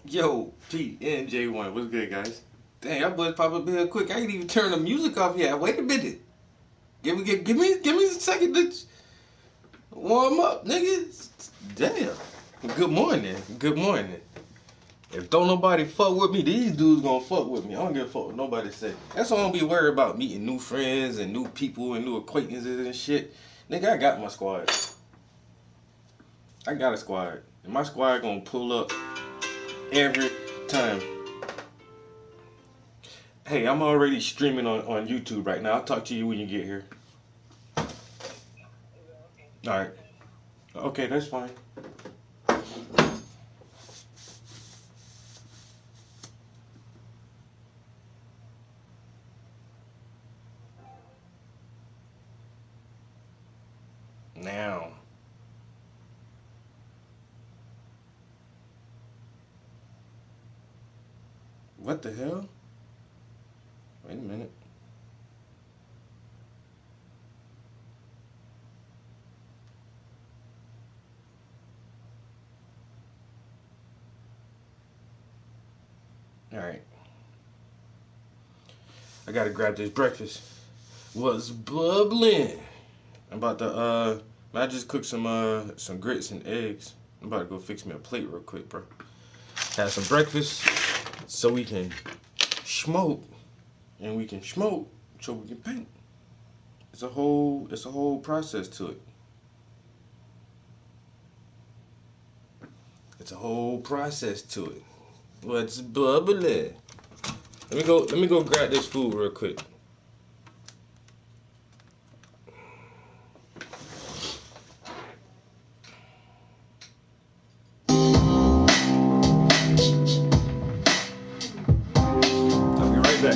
Yo, PNJ1, what's good, guys? Dang, y'all boys pop up here quick. I ain't even turn the music off yet. Wait a minute. Give me a second to warm up, nigga. Damn. Good morning. Good morning. If don't nobody fuck with me, these dudes gonna fuck with me. I don't give a fuck what nobody say. That's why I don't be worried about meeting new friends and new people and new acquaintances and shit. Nigga, I got my squad. I got a squad. And my squad gonna pull up every time. Hey, I'm already streaming on YouTube right now. I'll talk to you when you get here. Alright. Okay, that's fine. Now. What the hell? Wait a minute. Alright. I gotta grab this breakfast. What's bubbling? I'm about to I just cooked some grits and eggs. I'm about to go fix me a plate real quick, bro. Have some breakfast so we can smoke. And we can smoke so we can paint. It's a whole process to it. It's a whole process to it. What's bubbling? Let me go grab this food real quick. I'll be right back.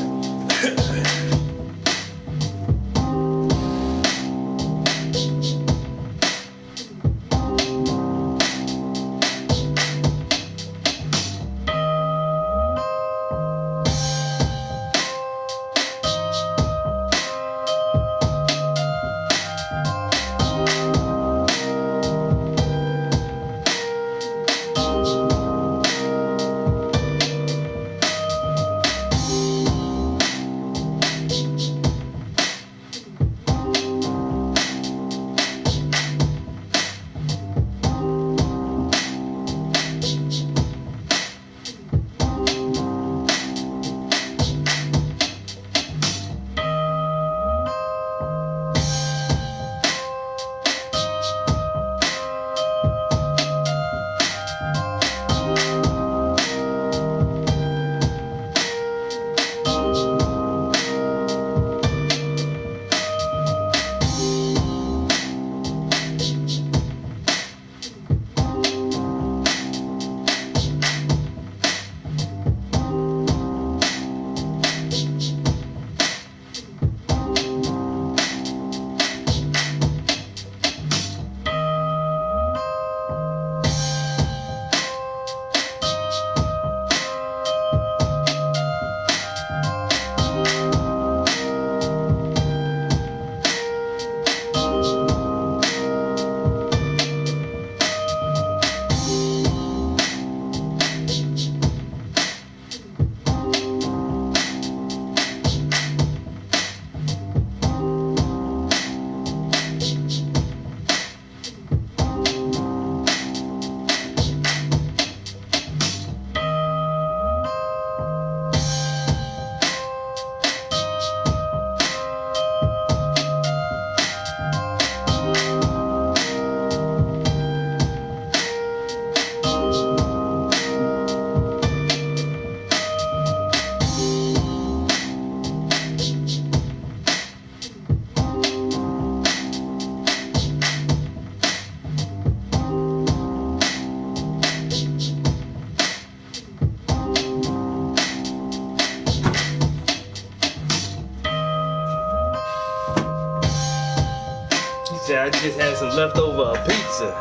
I just had some leftover pizza.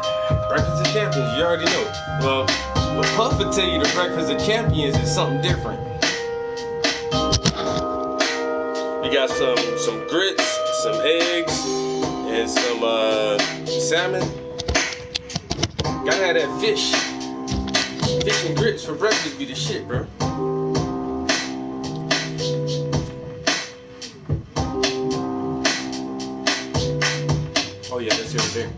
Breakfast of Champions, you already know. Well, Puff will tell you the Breakfast of Champions is something different. You got some grits, some eggs, and some salmon. Gotta have that fish. Fish and grits for breakfast be the shit, bro. Oh yeah, that's here there.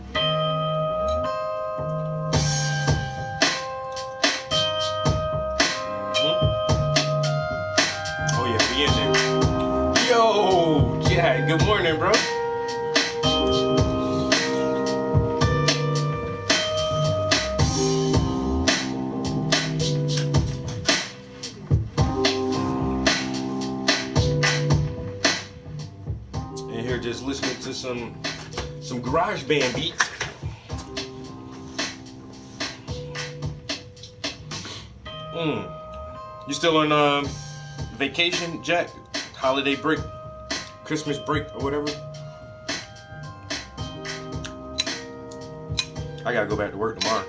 Oh yeah, we in there. Yo, Jack, good morning, bro. In here just listening to some garage band beats. You still on vacation, Jack? Holiday break, Christmas break, or whatever? I gotta go back to work tomorrow.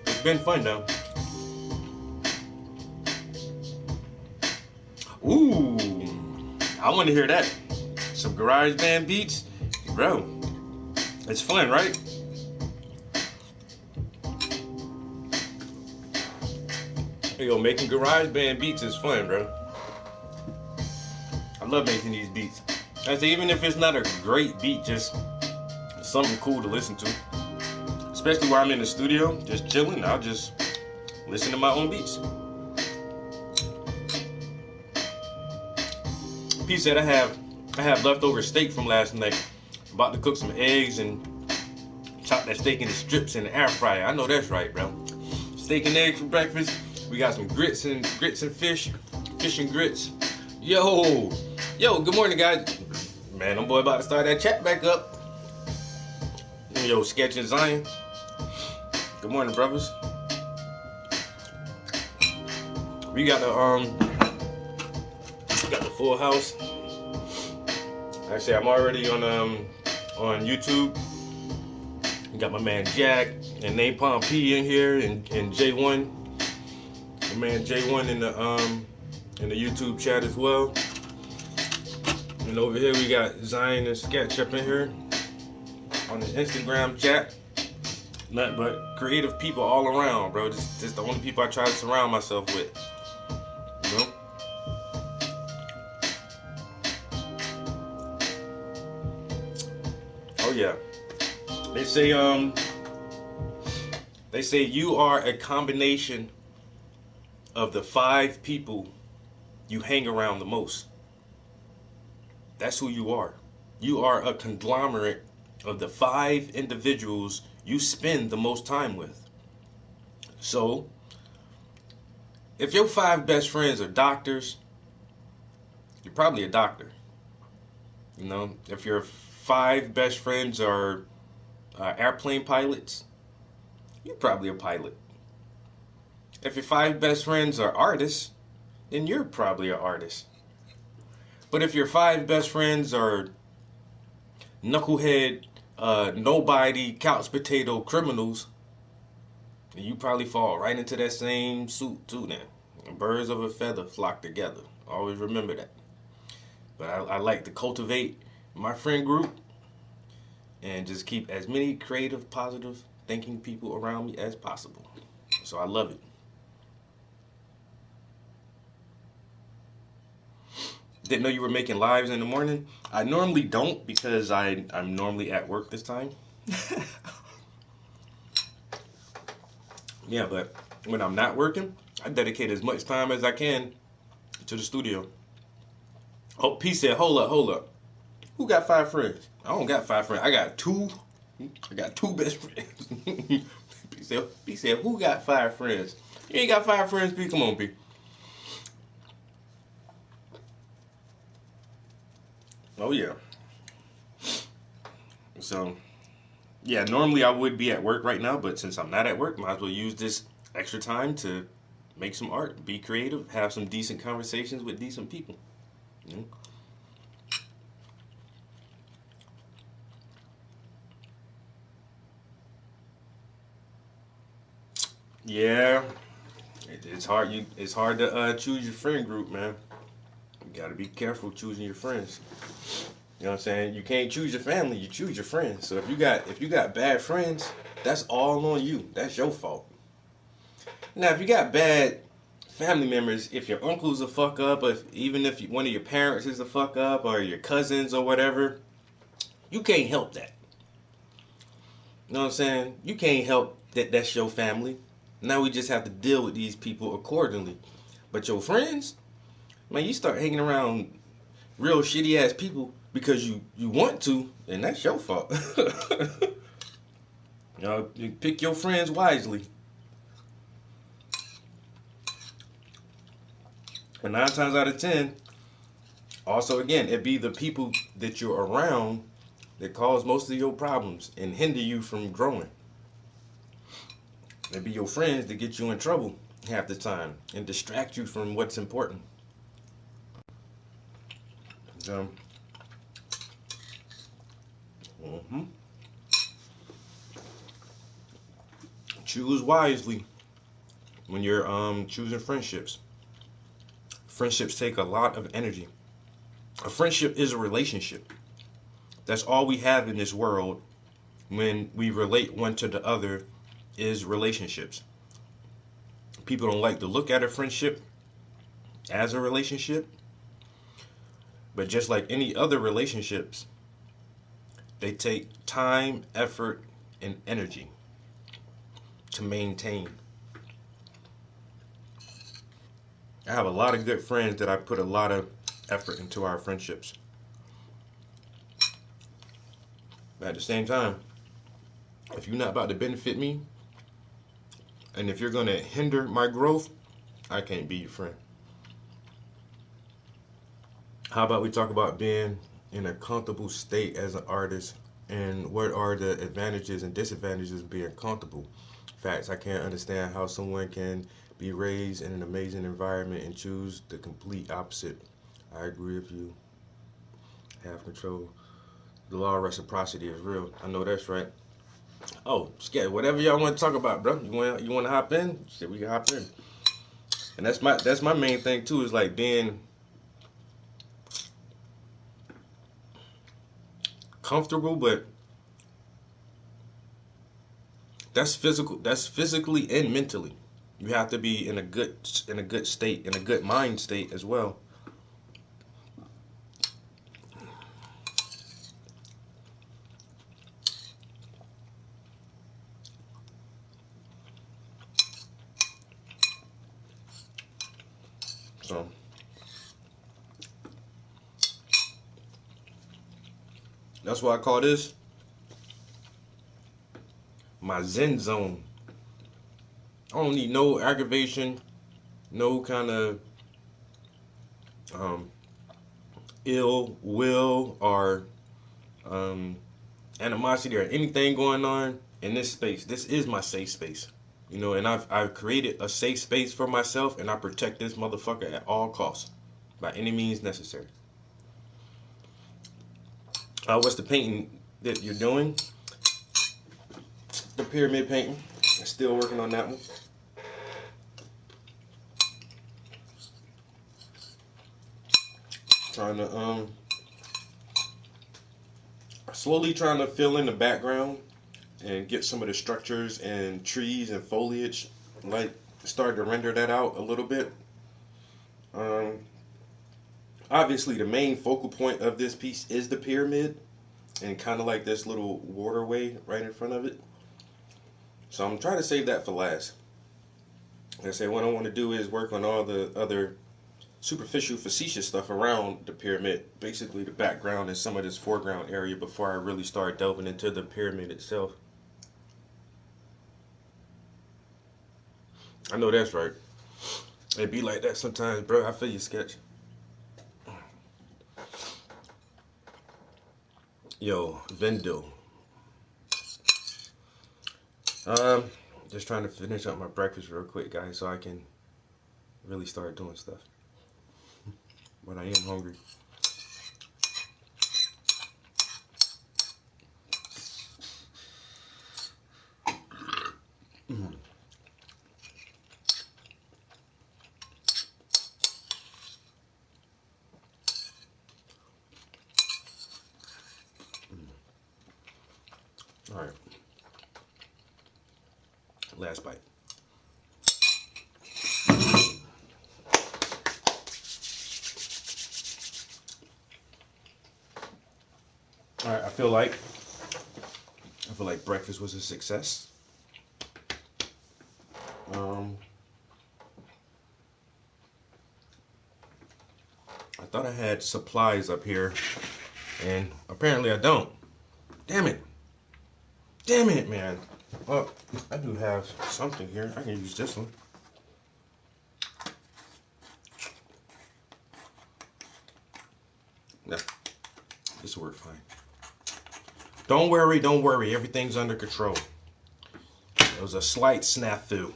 It's been fun though. Ooh, I want to hear that. Some garage band beats, bro. It's fun, right? Yo, making garage band beats is fun, bro. I love making these beats. I say, even if it's not a great beat, just something cool to listen to. Especially while I'm in the studio, just chilling. I'll just listen to my own beats. P said I have leftover steak from last night. About to cook some eggs and chop that steak into strips in the air fryer. I know that's right, bro. Steak and eggs for breakfast. We got some grits and fish and grits. Yo, good morning, guys. Man, I'm boy about to start that chat back up. Yo, Sketch and Zion. Good morning, brothers. We got the full house. Actually, I'm already on YouTube. We got my man Jack and Napalm P in here, and J1. My man J1 in the YouTube chat as well. And over here we got Zion and Sketch up in here on the Instagram chat. Nothing but creative people all around, bro. This is the only people I try to surround myself with. You know? Oh yeah. They say you are a combination of the 5 people you hang around the most. That's who you are. You are a conglomerate of the 5 individuals you spend the most time with. So, if your 5 best friends are doctors, you're probably a doctor. You know, if your 5 best friends are airplane pilots, you're probably a pilot. If your 5 best friends are artists, then you're probably an artist. But if your 5 best friends are knucklehead, nobody, couch potato criminals, then you probably fall right into that same suit too then. Birds of a feather flock together. Always remember that. But I like to cultivate my friend group and just keep as many creative, positive thinking people around me as possible. So I love it. Didn't know you were making lives in the morning. I normally don't because I'm normally at work this time. Yeah, but when I'm not working, I dedicate as much time as I can to the studio. Oh, P said, hold up. Who got 5 friends? I don't got 5 friends. I got 2 best friends. P said, who got 5 friends? You ain't got 5 friends, P? Come on, P. Oh, yeah. So, yeah, normally I would be at work right now, but since I'm not at work, might as well use this extra time to make some art, be creative, have some decent conversations with decent people. You know? Yeah, it's hard. It's hard to choose your friend group, man. You gotta be careful choosing your friends. You know what I'm saying? You can't choose your family, you choose your friends. So if you got bad friends, That's all on you. That's your fault. Now, if you got bad family members, if your uncle's a fuck up, even if one of your parents is a fuck up, or your cousins or whatever, you can't help that. You know what I'm saying? You can't help that that's your family. Now we just have to deal with these people accordingly. But your friends, man, you start hanging around real shitty ass people because you want to, and that's your fault. You pick your friends wisely. And 9 times out of 10, also again, it be the people that you're around that cause most of your problems and hinder you from growing. It be your friends that get you in trouble half the time and distract you from what's important. So, mhm. Choose wisely when you're choosing friendships. Friendships take a lot of energy. A friendship is a relationship. That's all we have in this world when we relate one to the other is relationships. People don't like to look at a friendship as a relationship, but just like any other relationships, they take time, effort, and energy to maintain. I have a lot of good friends that I put a lot of effort into our friendships. But at the same time, if you're not about to benefit me, and if you're going to hinder my growth, I can't be your friend. How about we talk about being in a comfortable state as an artist and what are the advantages and disadvantages of being comfortable? Facts, I can't understand how someone can be raised in an amazing environment and choose the complete opposite. I agree with you. Have control. The law of reciprocity is real. I know that's right. Oh, scared. Whatever y'all want to talk about, bro. You want to hop in? Shit, we can hop in. And that's my main thing too. Is like being comfortable, but that's physical. That's physically and mentally. You have to be in a good state, in a good mind state as well. So that's why I call this my Zen zone. I don't need no aggravation, no kind of um, ill will or um, animosity or anything going on in this space. This is my safe space. And I've created a safe space for myself, and I protect this motherfucker at all costs, by any means necessary. What's the painting that you're doing? The pyramid painting. Still working on that one. Trying to slowly trying to fill in the background and get some of the structures and trees and foliage, like start to render that out a little bit. Um, Obviously, the main focal point of this piece is the pyramid and kind of like this little waterway right in front of it. So I'm trying to save that for last. Like I say, what I want to do is work on all the other superficial, facetious stuff around the pyramid, basically the background and some of this foreground area before I really start delving into the pyramid itself. I know that's right. It be like that sometimes, bro. I feel your sketch. Yo, Vendo. Um, just trying to finish up my breakfast real quick, guys, so I can really start doing stuff. But I am hungry. Mm. All right. Last bite. All right, I feel like breakfast was a success. I thought I had supplies up here, and apparently I don't. Damn it. Damn it, man. Well, I do have something here. I can use this one. Yeah, this will work fine. Don't worry. Everything's under control. It was a slight snafu.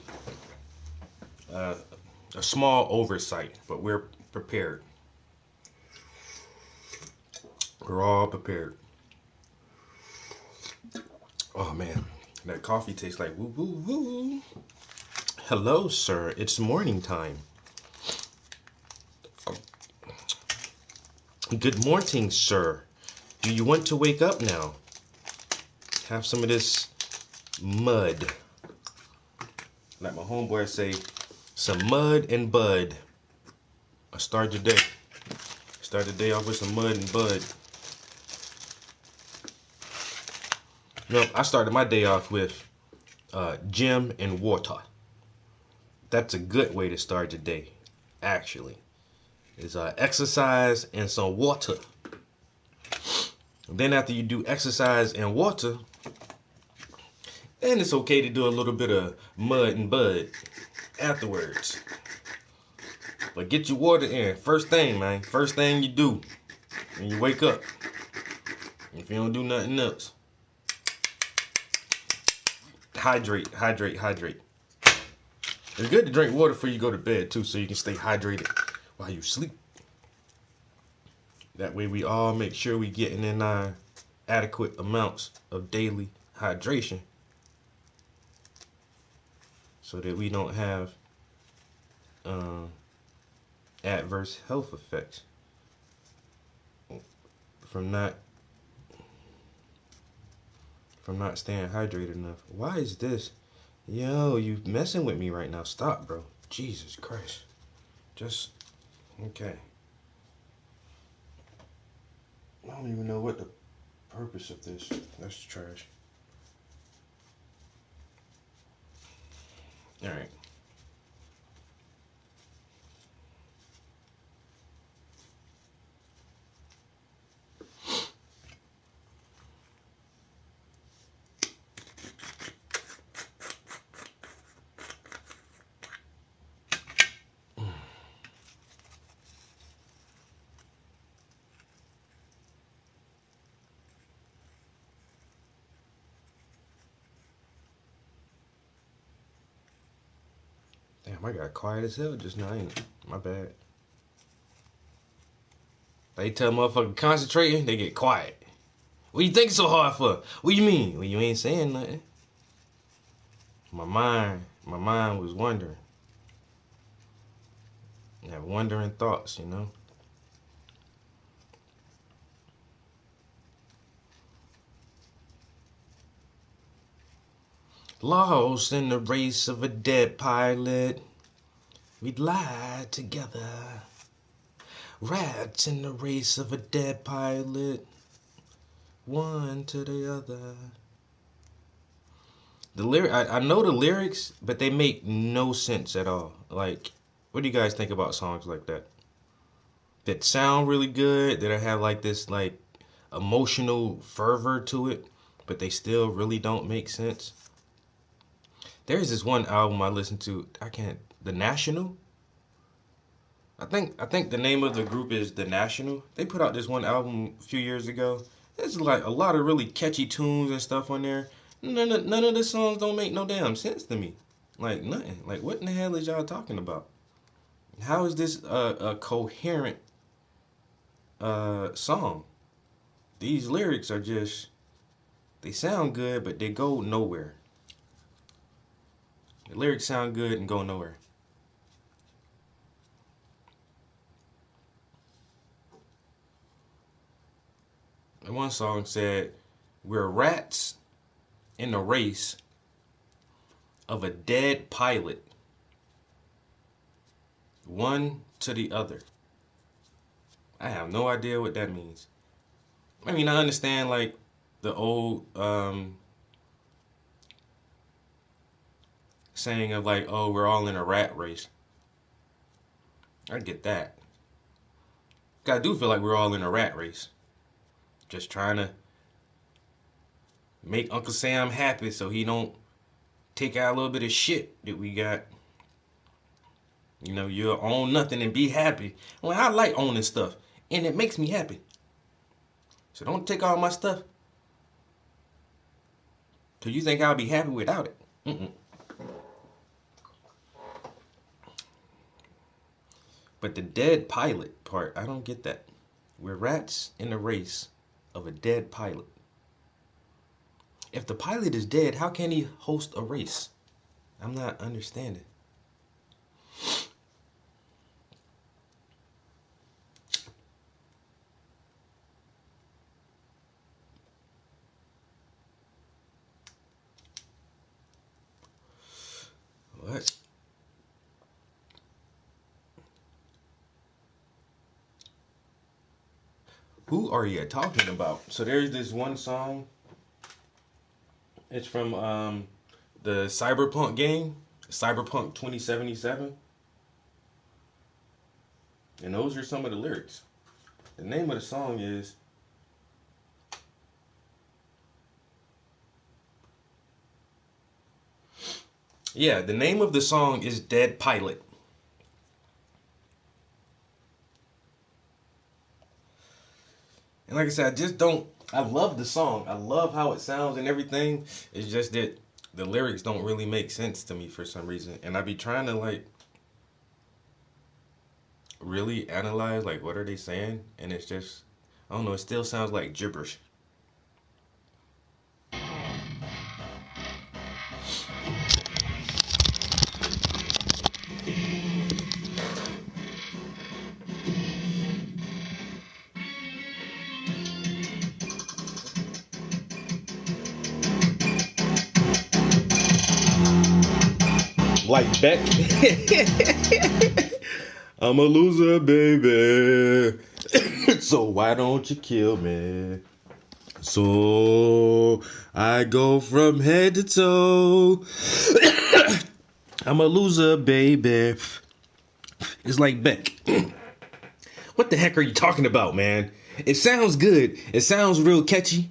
A small oversight, but we're prepared. We're all prepared. Oh man, that coffee tastes like woo woo woo. Hello, sir. It's morning time. Good morning, sir. Do you want to wake up now? Have some of this mud. Like my homeboy say, some mud and bud. I start the day. Start the day off with some mud and bud. No, I started my day off with gym and water. That's a good way to start the day, actually. Is exercise and some water. And then after you do exercise and water, then it's okay to do a little bit of mud and bud afterwards. But get your water in. First thing, man. First thing you do when you wake up. If you don't do nothing else. Hydrate. It's good to drink water before you go to bed, too, so you can stay hydrated while you sleep. That way we all make sure we getting in our adequate amounts of daily hydration so that we don't have adverse health effects from not staying hydrated enough. Why is this? Yo, you messing with me right now. Stop, bro. Jesus Christ. Just, okay. I don't even know what the purpose of this. That's trash. All right. Damn, I got quiet as hell just now. My bad. They tell motherfucker concentrating, they get quiet. What you think so hard for? What you mean? Well, you ain't saying nothing. My mind was wondering. I have wondering thoughts, you know. Lost in the race of a dead pilot. We'd lie together. Rats in the race of a dead pilot. One to the other. I know the lyrics, but they make no sense at all. Like, what do you guys think about songs like that? That sound really good, that have like this like emotional fervor to it, but they still really don't make sense. There's this one album I listened to. The National. I think the name of the group is The National. They put out this one album a few years ago. There's like a lot of really catchy tunes and stuff on there. None of the songs don't make no damn sense to me. Like nothing. Like what in the hell is y'all talking about? How is this a coherent song? These lyrics are just they sound good, but they go nowhere. The lyrics sound good and go nowhere. And one song said, "We're rats in a race of a dead pilot, one to the other. I have no idea what that means. I mean, I understand like the old saying of like, oh, we're all in a rat race. I get that. I do feel like we're all in a rat race. Just trying to make Uncle Sam happy so he don't take out a little bit of shit that we got. You know, you'll own nothing and be happy. Well, I like owning stuff, and it makes me happy. So don't take all my stuff, cause you think I'll be happy without it. Mm-mm. But the dead pilot part, I don't get that. We're rats in a race of a dead pilot. If the pilot is dead, how can he host a race? I'm not understanding. What? Who are you talking about? So there's this one song. It's from the Cyberpunk game, Cyberpunk 2077. And those are some of the lyrics. The name of the song is Yeah, the name of the song is Dead Pilot. And like I said, I just don't I love the song. I love how it sounds and everything. It's just that the lyrics don't really make sense to me for some reason. And I be trying to like really analyze like what are they saying, and it's just I don't know, it still sounds like gibberish. Like Beck. I'm a loser, baby. So why don't you kill me? So I go from head to toe. I'm a loser, baby. It's like Beck. What the heck are you talking about, man? It sounds good. It sounds real catchy.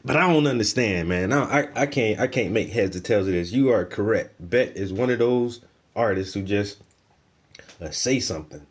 But I don't understand, man. I can't make heads or tails of this. You are correct. Beck is one of those artists who just say something.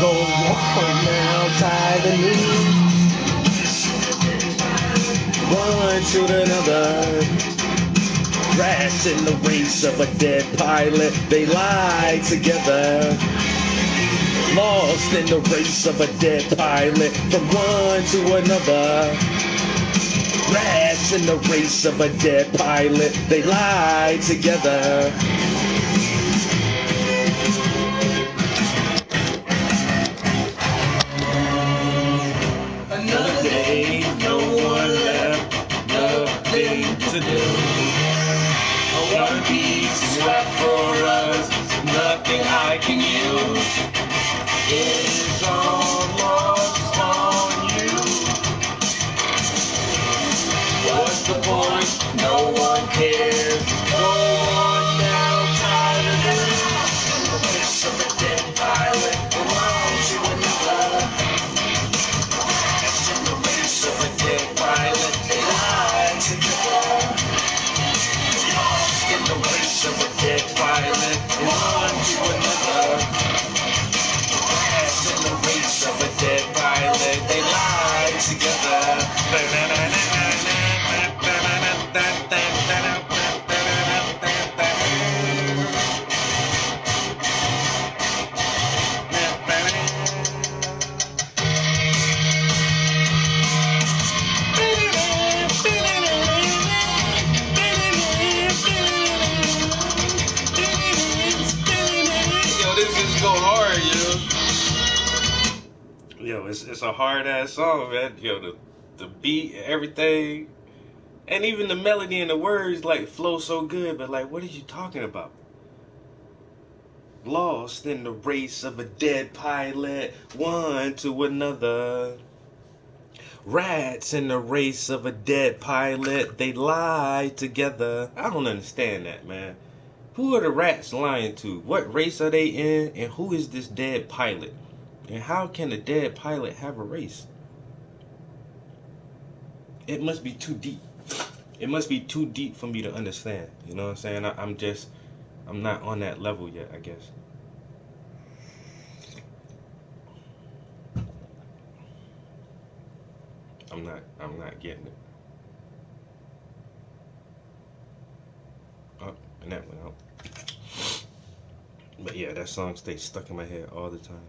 Go on now, tie the knee. One to another. Rats in the race of a dead pilot. They lie together. Lost in the race of a dead pilot. From one to another. Rats in the race of a dead pilot. They lie together. Another day, no one left, nothing to do. One piece left for us, nothing I can use. It's all lost on you. What's the point? No one cares. Go on now, tired of this. The wish of a dead pilot, belong to another. In the race of a dead pilot, they lie together. Lost in the race of a dead pilot, one to another. Lost in the race of a dead pilot, they lie together. it's a hard ass song, man. Yo, the beat, everything, and even the melody and the words like flow so good. But like, what are you talking about? Lost in the race of a dead pilot, one to another. Rats in the race of a dead pilot, they lie together. I don't understand that, man. Who are the rats lying to? What race are they in? And who is this dead pilot? And how can a dead pilot have a race? It must be too deep. It must be too deep for me to understand. You know what I'm saying? I'm not on that level yet, I guess. I'm not getting it. Oh, and that went out. But yeah, that song stays stuck in my head all the time.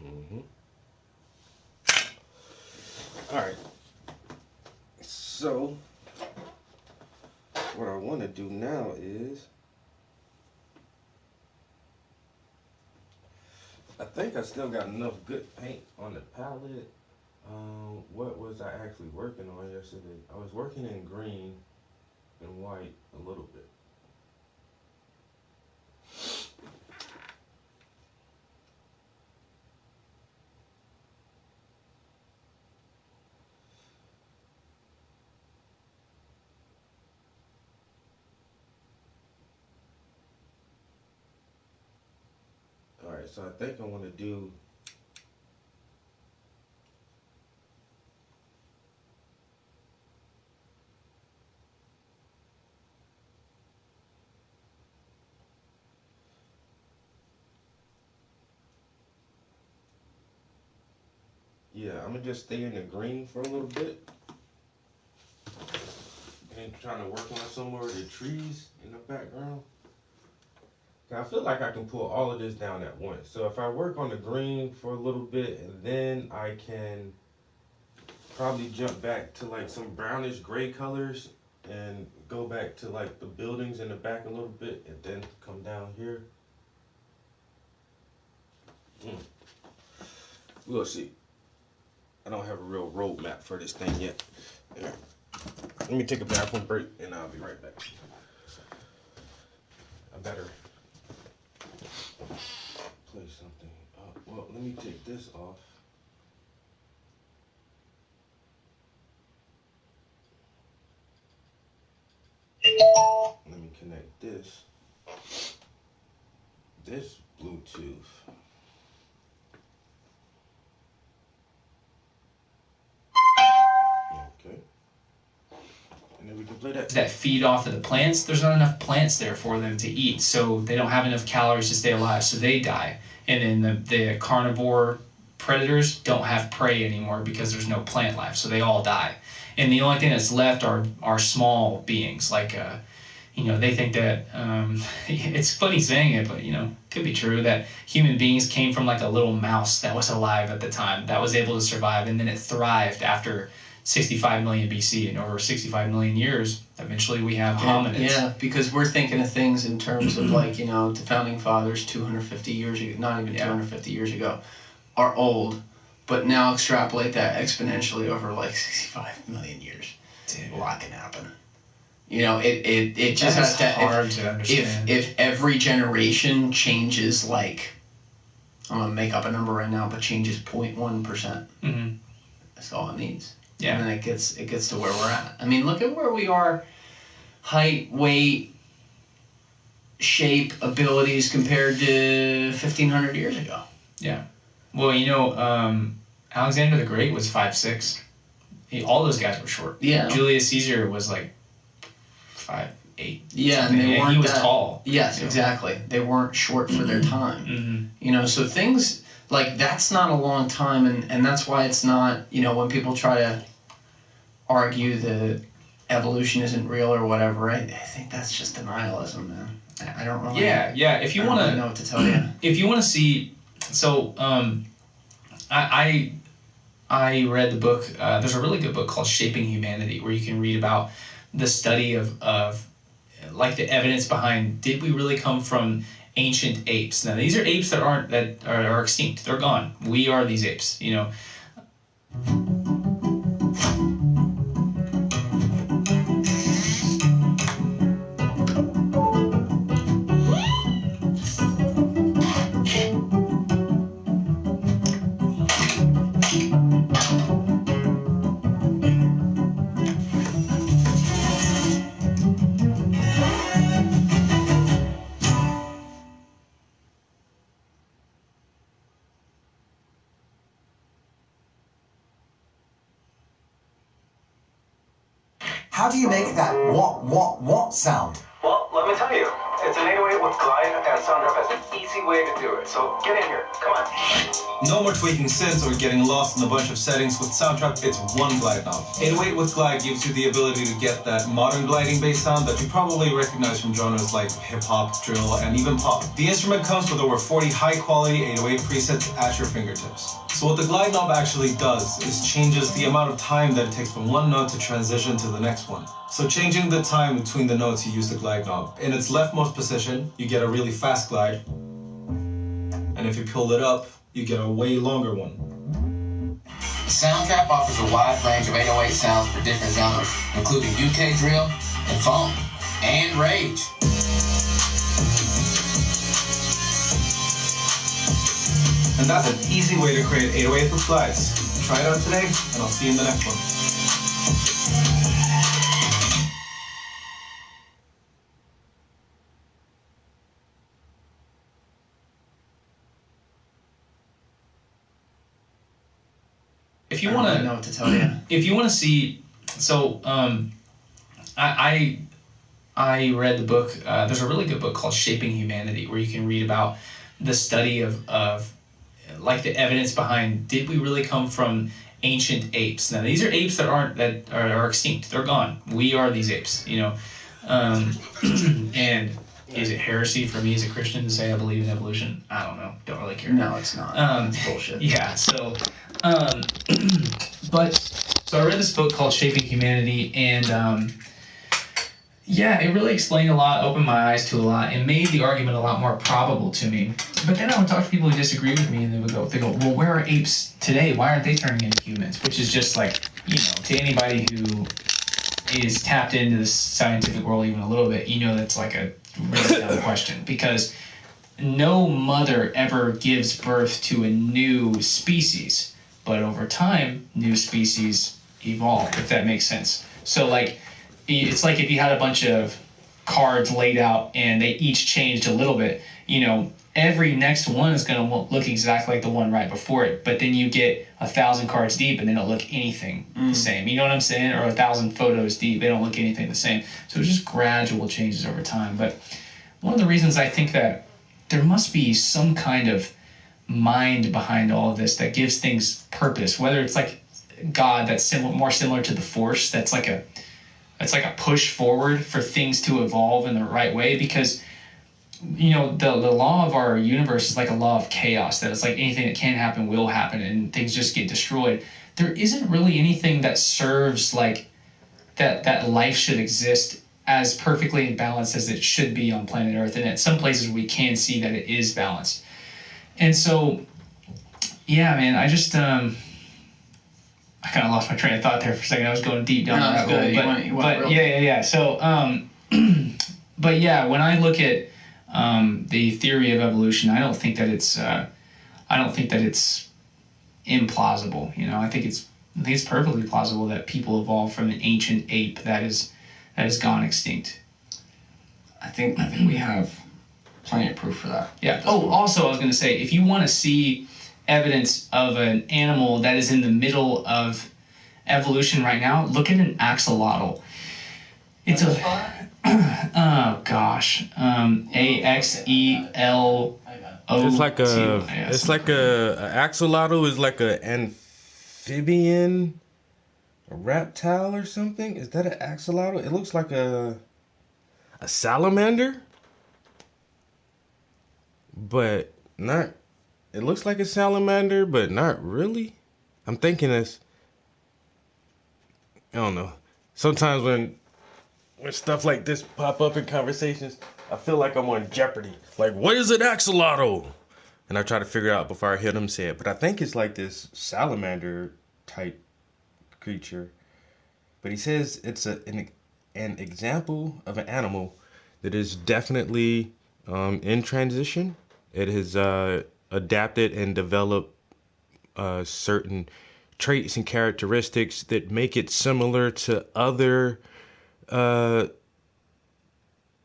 Mm-hmm. All right. So, what I want to do now is, I think I still got enough good paint on the palette. What was I actually working on yesterday? I was working in green and white a little bit. All right, so I think I want to do. Yeah, I'm gonna just stay in the green for a little bit and trying to work on some more of the trees in the background. I feel like I can pull all of this down at once. So if I work on the green for a little bit, and then I can probably jump back to like some brownish gray colors and go back to like the buildings in the back a little bit, and then come down here. We'll see. I don't have a real roadmap for this thing yet. Yeah. Let me take a bathroom break and I'll be right back. I better play something. Well, let me take this off. Let me connect this Bluetooth. Okay. And then we can play that feed off of the plants. There's not enough plants there for them to eat, so they don't have enough calories to stay alive, so they die. And then the carnivore predators don't have prey anymore because there's no plant life, so they all die. And the only thing that's left are small beings, like they think that it's funny saying it, but it could be true that human beings came from like a little mouse that was alive at the time that was able to survive, and then it thrived after 65 million BC, and over 65 million years, eventually we have hominids. Yeah, because we're thinking of things in terms of like, the founding fathers 250 years ago, not even 250 years ago, are old, but now extrapolate that exponentially over like 65 million years. Dude. A lot can happen. It just has to. Hard to understand. If every generation changes, like, I'm gonna make up a number right now, but changes 0.1%. That's all it needs. Yeah. And then it gets to where we're at. I mean, look at where we are, height, weight, shape, abilities compared to 1,500 years ago. Yeah. Well, Alexander the Great was 5'6". All those guys were short. Yeah. Julius Caesar was like 5'8". Yeah, and they weren't. He was tall. Yes, exactly. They weren't short for their time. So things like that's not a long time, and that's why it's not. When people try to argue that evolution isn't real or whatever, I think that's just denialism, man. I don't really. Yeah. If you want to know what to tell you. If you want to see, so I read the book. There's a really good book called Shaping Humanity, where you can read about the study of like the evidence behind, did we really come from ancient apes? Now these are apes that are extinct. They're gone. We are these apes. You know. How do you make that what sound? Well, let me tell you. It's an 808 with glide, and Soundtrap has an easy way to do it. So get in here. Come on. No more tweaking synths or getting lost in a bunch of settings. With Soundtrap, it's one glide knob. 808 with glide gives you the ability to get that modern gliding bass sound that you probably recognize from genres like hip-hop, drill, and even pop. The instrument comes with over 40 high-quality 808 presets at your fingertips. So what the glide knob actually does is changes the amount of time that it takes from one note to transition to the next one. So changing the time between the notes, you use the glide knob. In its leftmost position, you get a really fast glide. And if you pull it up, you get a way longer one. Soundtrap offers a wide range of 808 sounds for different genres, including UK drill and funk and rage. And that's an easy way to create 808 with glides. Try it out today, and I'll see you in the next one. If you want to know what to tell you. If you want to see, so I read the book. There's a really good book called Shaping Humanity, where you can read about the study of like the evidence behind, did we really come from ancient apes? Now these are apes that are extinct. They're gone. We are these apes. You know, and is it heresy for me as a Christian to say I believe in evolution? I don't know. Don't really care. No, it's not. It's bullshit. Yeah. So, so I read this book called Shaping Humanity, and yeah, it really explained a lot, opened my eyes to a lot, and made the argument a lot more probable to me. But then I would talk to people who disagree with me, and they go, well, where are apes today? Why aren't they turning into humans? Which is just like, you know, to anybody who is tapped into the scientific world even a little bit, you know that's like a really dumb question, because no mother ever gives birth to a new species, but over time, new species evolve, if that makes sense. So like, it's like if you had a bunch of cards laid out and they each changed a little bit, you know, every next one is going to look exactly like the one right before it, but then you get 1,000 cards deep and they don't look anything the same. You know what I'm saying? Or 1,000 photos deep, they don't look anything the same. So it's just gradual changes over time. But one of the reasons I think that there must be some kind of mind behind all of this that gives things purpose, whether it's like God that's more similar to the Force, that's like a push forward for things to evolve in the right way, because you know the law of our universe is like a law of chaos, that it's like anything that can happen will happen and things just get destroyed. There isn't really anything that serves like that life should exist as perfectly in balance as it should be on planet Earth, and at some places we can see that it is balanced. And so yeah, man, I just I kind of lost my train of thought there for a second. I was going deep down that hole, but yeah. So, but yeah, when I look at the theory of evolution, I don't think that it's implausible. You know, I think it's perfectly plausible that people evolved from an ancient ape that has gone extinct. I think we have plenty of proof for that. Yeah. Oh, also, I was going to say, if you want to see evidence of an animal that is in the middle of evolution right now, look at an axolotl. It's oh gosh, AXELO. It's like a axolotl is like a amphibian a reptile or something. Is that an axolotl? It looks like a salamander, but not. It looks like a salamander, but not really. I'm thinking it's. I don't know. Sometimes when stuff like this pop up in conversations, I feel like I'm on Jeopardy. Like, what is an axolotl? And I try to figure it out before I hear them say it. But I think it's like this salamander type creature. But he says it's an example of an animal that is definitely in transition. It has adapted and developed certain traits and characteristics that make it similar to other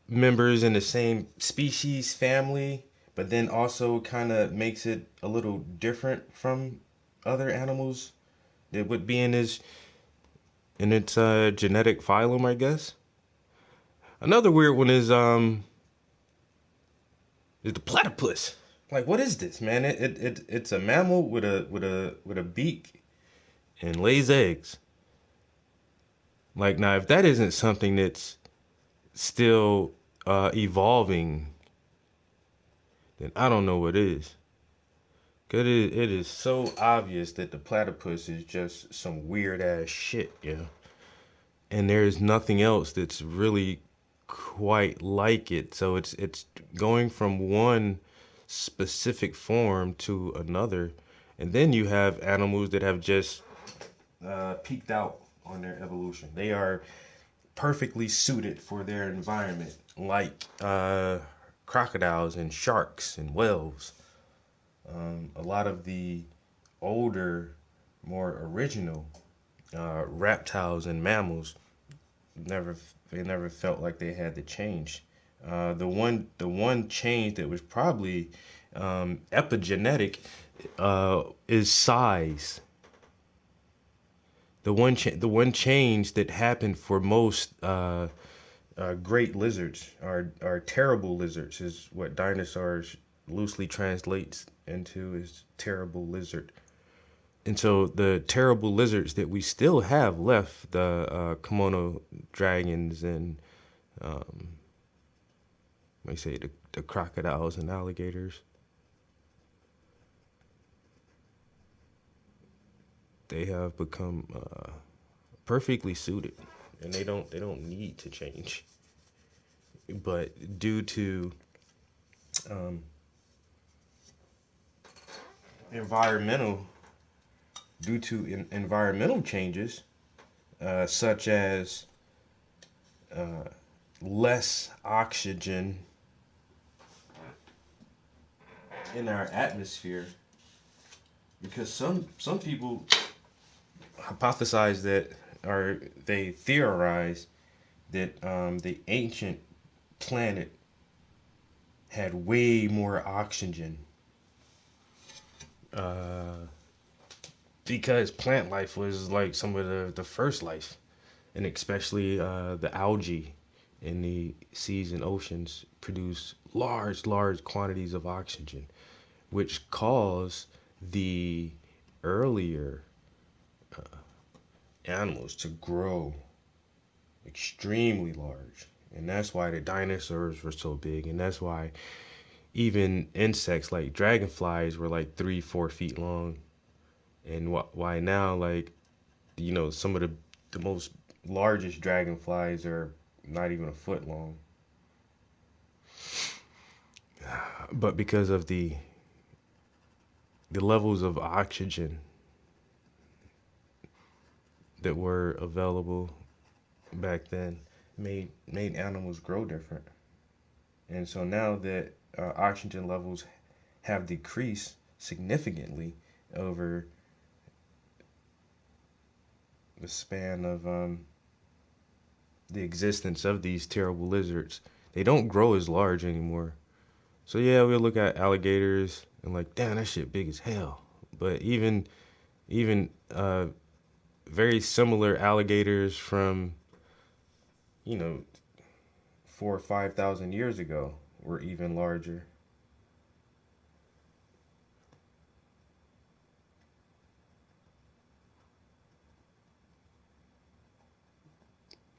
members in the same species family, but then also kind of makes it a little different from other animals that would be in its genetic phylum, I guess. Another weird one is the platypus. Like, what is this, man? It's a mammal with a beak and lays eggs. Like, now if that isn't something that's still evolving, then I don't know what is. Cause it is so obvious that the platypus is just some weird ass shit, yeah. And there's nothing else that's really quite like it. So it's going from one specific form to another, and then you have animals that have just peaked out on their evolution. They are perfectly suited for their environment, like crocodiles and sharks and whales. A lot of the older, more original reptiles and mammals never felt like they had to change. The one change that was probably epigenetic is size. The one change that happened for most great lizards are terrible lizards is what dinosaurs loosely translates into is terrible lizard. And so the terrible lizards that we still have left, the Komodo dragons and I say the crocodiles and alligators, they have become perfectly suited, and they don't need to change. But um, environmental environmental changes, such as less oxygen in our atmosphere, because some people hypothesize that, or they theorize that the ancient planet had way more oxygen, because plant life was like some of the first life, and especially the algae in the seas and oceans produce large quantities of oxygen, which cause the earlier animals to grow extremely large. And that's why the dinosaurs were so big, and that's why even insects like dragonflies were like 3-4 feet long, and why now, like, some of the most largest dragonflies are not even a foot long. But because of the levels of oxygen that were available back then, made animals grow different. And so now that oxygen levels have decreased significantly over the span of the existence of these terrible lizards, they don't grow as large anymore. So yeah, we'll look at alligators and like, damn, that shit big as hell. But even very similar alligators from 4 or 5,000 years ago were even larger.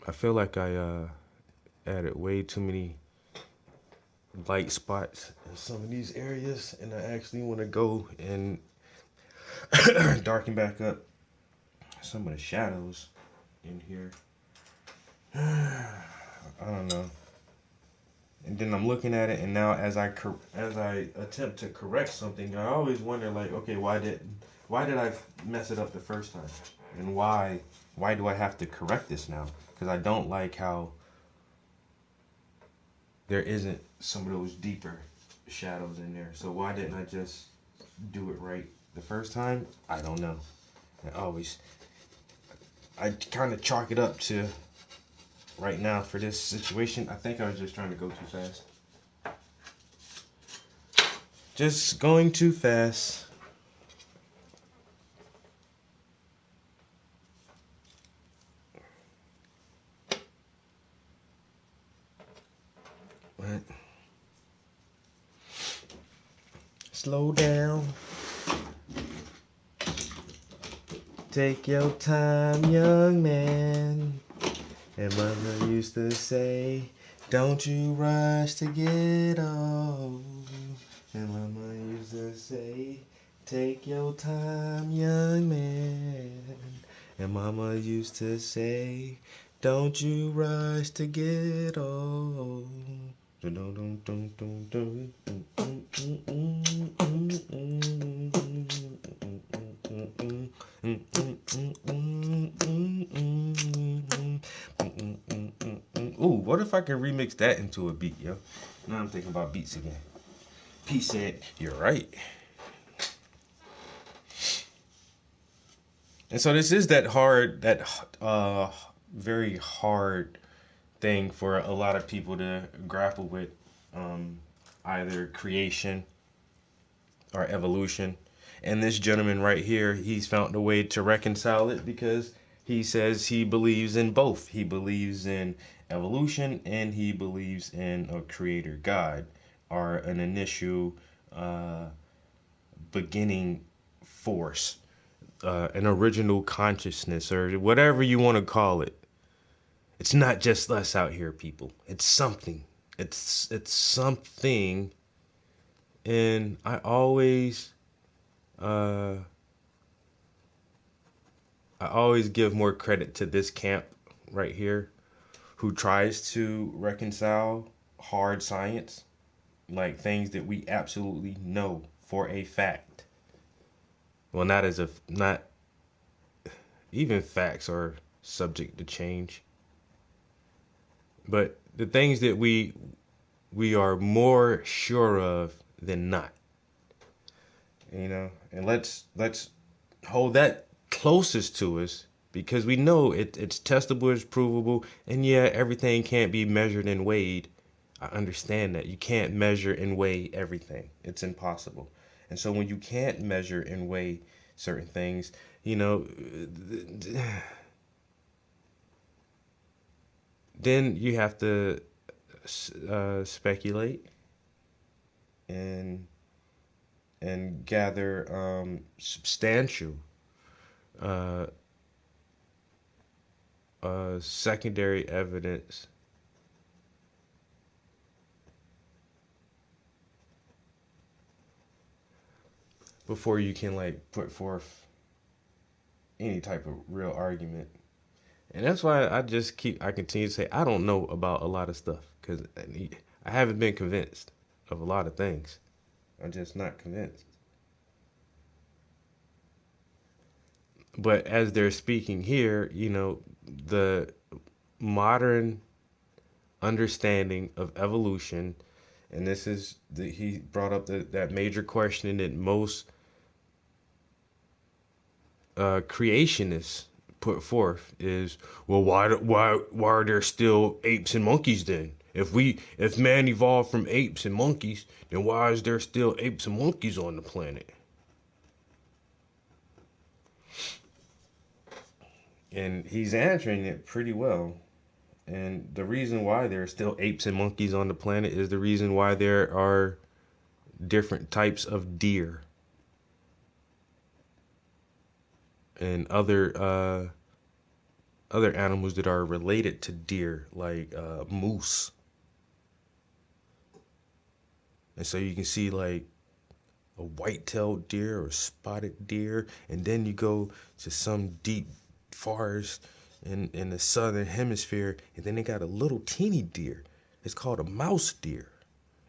I feel like I added way too many light spots in some of these areas, and I actually want to go and darken back up some of the shadows in here. I don't know. And then I'm looking at it, and now as I attempt to correct something, I always wonder, like, okay, why did I mess it up the first time, and why do I have to correct this now? Because I don't like how there isn't some of those deeper shadows in there. So why didn't I just do it right the first time? I don't know. I kind of chalk it up to right now for this situation. I think I was just trying to go too fast. Just going too fast. But slow down. Take your time, young man. And mother used to say, don't you rush to get old. And mama used to say, take your time, young man. And mama used to say, don't you rush to get old. Ooh, what if I can remix that into a beat, yo? Now I'm thinking about beats again. P said, you're right. And so this is that very hard thing for a lot of people to grapple with, either creation or evolution. And this gentleman right here, he's found a way to reconcile it, because he says he believes in both. He believes in evolution, and he believes in a creator God, or an initial beginning force, an original consciousness, or whatever you want to call it. It's not just us out here, people. It's something. It's something. And I always give more credit to this camp right here, who tries to reconcile hard science, like things that we absolutely know for a fact. Well, not even facts are subject to change. But the things that we are more sure of than not. And let's hold that closest to us, because we know it's testable, it's provable, and yeah, everything can't be measured and weighed. I understand that. You can't measure and weigh everything. It's impossible. And so when you can't measure and weigh certain things, then you have to speculate and gather substantial secondary evidence before you can put forth any type of real argument. And that's why I continue to say I don't know about a lot of stuff, because I haven't been convinced of a lot of things. I'm just not convinced. But as they're speaking here, the modern understanding of evolution, and this is he brought up that major question that most creationists put forth is, well, why are there still apes and monkeys then? If man evolved from apes and monkeys, then why is there still apes and monkeys on the planet? And he's answering it pretty well. And the reason why there are still apes and monkeys on the planet is the reason why there are different types of deer and other other animals that are related to deer, like moose. And so you can see like a white-tailed deer or spotted deer, and then you go to some deep forest in the southern hemisphere, and then they got a little teeny deer. It's called a mouse deer,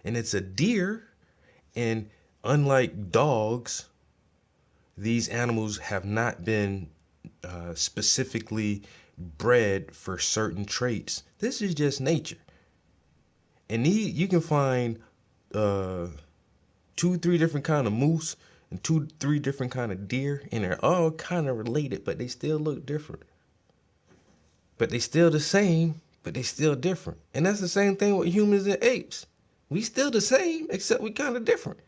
and it's a deer. And unlike dogs, these animals have not been specifically bred for certain traits. This is just nature, and you can find 2-3 different kind of moose and 2-3 different kind of deer, and they're all kind of related, but they still look different. But they still the same, but they still different. And that's the same thing with humans and apes. We still the same, except we kind of different.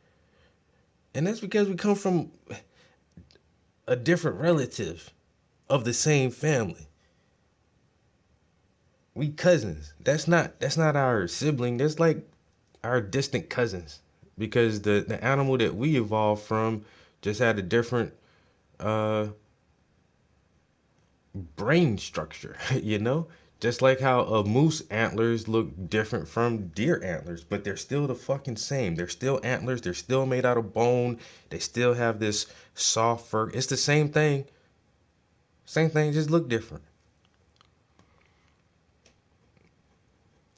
And that's because we come from a different relative of the same family. We cousins. That's not our sibling. That's like our distant cousins. Because the animal that we evolved from just had a different brain structure, you know? Just like how a moose antlers look different from deer antlers, but they're still the fucking same. They're still antlers. They're still made out of bone. They still have this soft fur. It's the same thing. Same thing, just look different.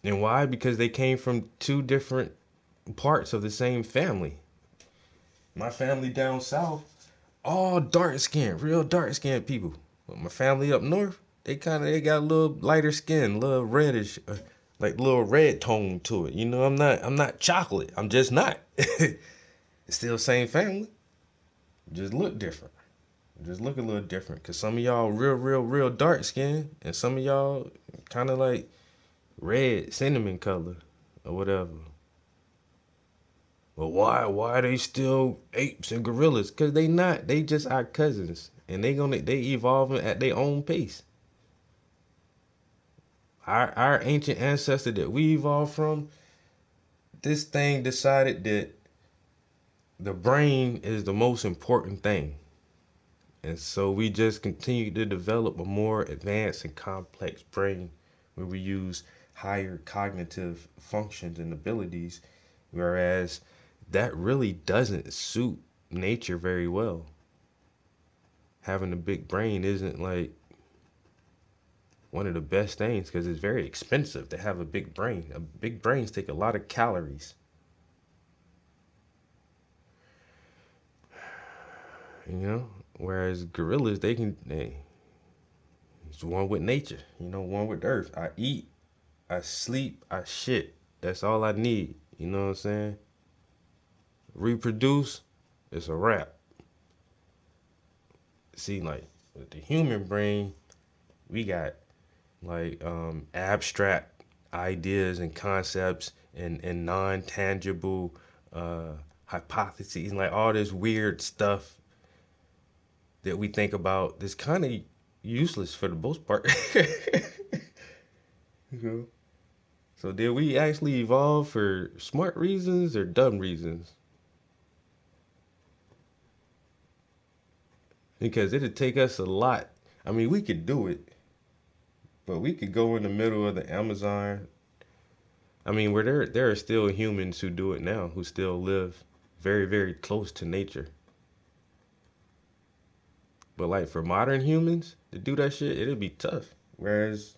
And why? Because they came from 2 different parts of the same family. My family down south, all dark skinned, real dark skinned people. But my family up north, they got a little lighter skin, a little reddish, like little red tone to it. You know, I'm not chocolate. I'm just not. It's still the same family. Just look different. Just look a little different. Cause some of y'all real dark skin, and some of y'all kind of like red cinnamon color or whatever. But why are they still apes and gorillas? Cause they not. They just our cousins, and they evolving at their own pace. Our ancient ancestor that we evolved from, this thing decided that the brain is the most important thing. And so we just continue to develop a more advanced and complex brain where we use higher cognitive functions and abilities, whereas that really doesn't suit nature very well. Having a big brain isn't like one of the best things because it's very expensive to have a big brain. Big brains take a lot of calories. You know, whereas gorillas, it's one with nature, you know, one with earth. I eat, I sleep, I shit. That's all I need. You know what I'm saying? Reproduce, it's a wrap. See, like with the human brain, we got like abstract ideas and concepts and non-tangible hypotheses and like all this weird stuff that we think about that's kind of useless for the most part. You know? So did we actually evolve for smart reasons or dumb reasons? Because it'd take us a lot. I mean, we could do it, but we could go in the middle of the Amazon. I mean, where there are still humans who do it now, who still live very, very close to nature. But like for modern humans to do that shit, it'd be tough. Whereas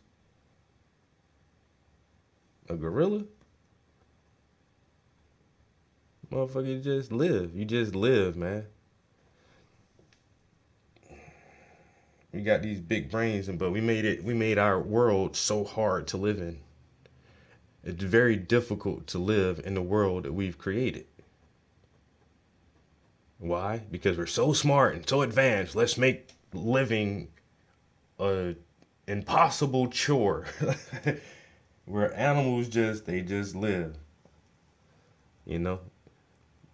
a gorilla, motherfucker, you just live. You just live, man. We got these big brains, but we made our world so hard to live in. It's very difficult to live in the world that we've created. Why? Because we're so smart and so advanced. Let's make living a impossible chore. Where animals just live. You know,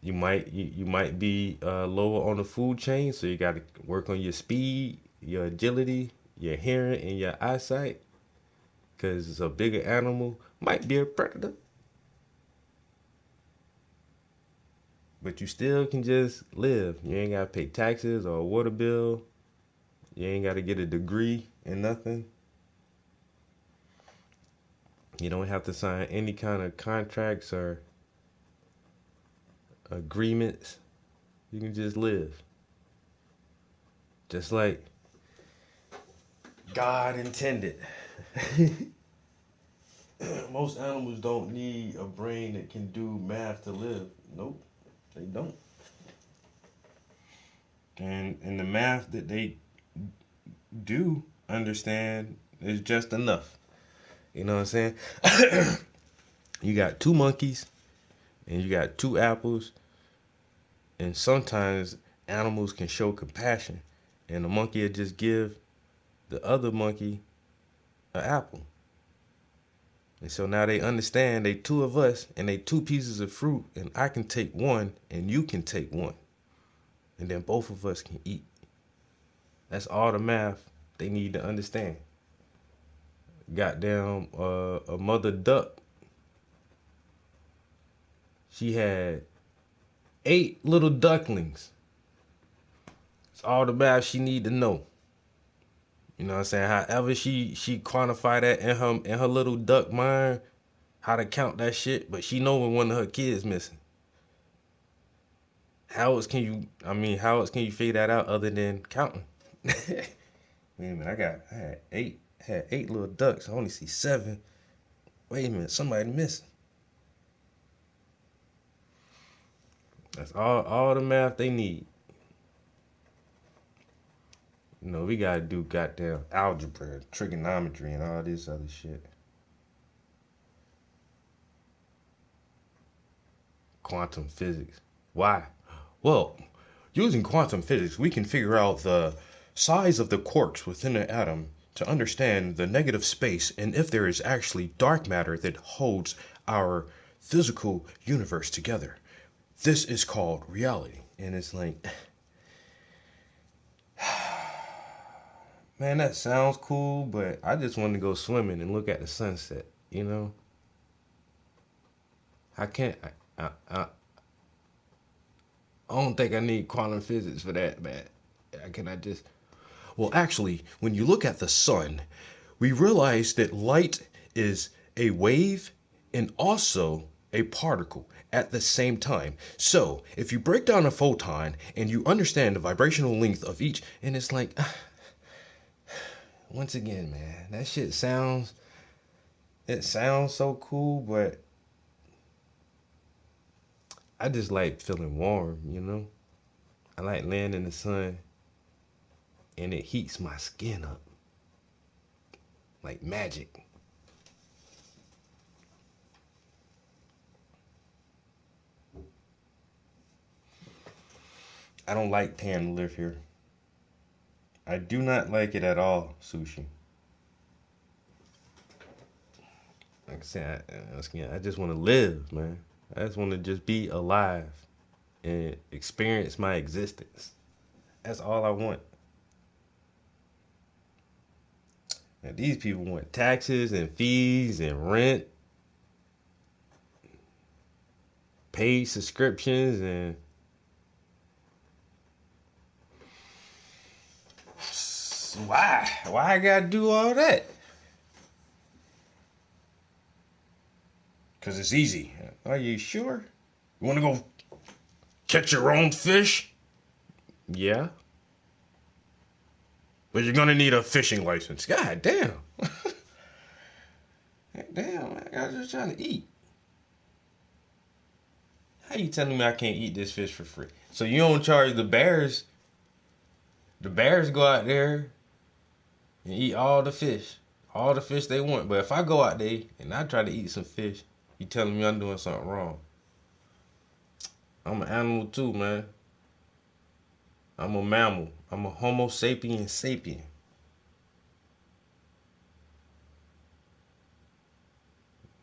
you might be lower on the food chain, so you got to work on your speed, your agility, your hearing, and your eyesight. Because a bigger animal might be a predator. But you still can just live. You ain't got to pay taxes or a water bill. You ain't got to get a degree in nothing. You don't have to sign any kind of contracts or agreements. You can just live. Just like God intended. Most animals don't need a brain that can do math to live. Nope, they don't. And the math that they do understand is just enough. You know what I'm saying? You got two monkeys and you got two apples, and sometimes animals can show compassion, and the monkey will just give the other monkey an apple. And so now they understand they two of us and they two pieces of fruit, and I can take one and you can take one. And then both of us can eat. That's all the math they need to understand. Goddamn, a mother duck. She had 8 little ducklings. It's all the math she need to know. You know what I'm saying? However she quantify that in her little duck mind, how to count that shit, but she know when one of her kids missing. How else can you figure that out other than counting? Wait a minute, I had eight little ducks. I only see 7. Wait a minute, somebody missing. That's all the math they need. You know, we gotta do goddamn algebra, trigonometry, and all this other shit. Quantum physics. Why? Well, using quantum physics, we can figure out the size of the quarks within an atom to understand the negative space and if there is actually dark matter that holds our physical universe together. This is called reality. And it's like, man, that sounds cool, but I just want to go swimming and look at the sunset, you know? I can't, I don't think I need quantum physics for that, man. Can I just... Well, actually, when you look at the sun, we realize that light is a wave and also a particle at the same time. So, if you break down a photon and you understand the vibrational length of each, and it's like, once again, man, that shit sounds so cool, but I just like feeling warm, you know? I like laying in the sun and it heats my skin up like magic. I don't like paying to live here. I do not like it at all, Sushi. Like I said, I just want to live, man. I just want to just be alive and experience my existence. That's all I want. Now, these people want taxes and fees and rent, paid subscriptions, and why? Why I gotta do all that? Because it's easy. Are you sure? You want to go catch your own fish? Yeah. But you're gonna need a fishing license. God damn. Damn, man, I was just trying to eat. How you telling me I can't eat this fish for free? So you don't charge the bears? The bears go out there and eat all the fish they want. But if I go out there and I try to eat some fish, you telling me I'm doing something wrong? I'm an animal too, man. I'm a mammal. I'm a Homo sapien sapien.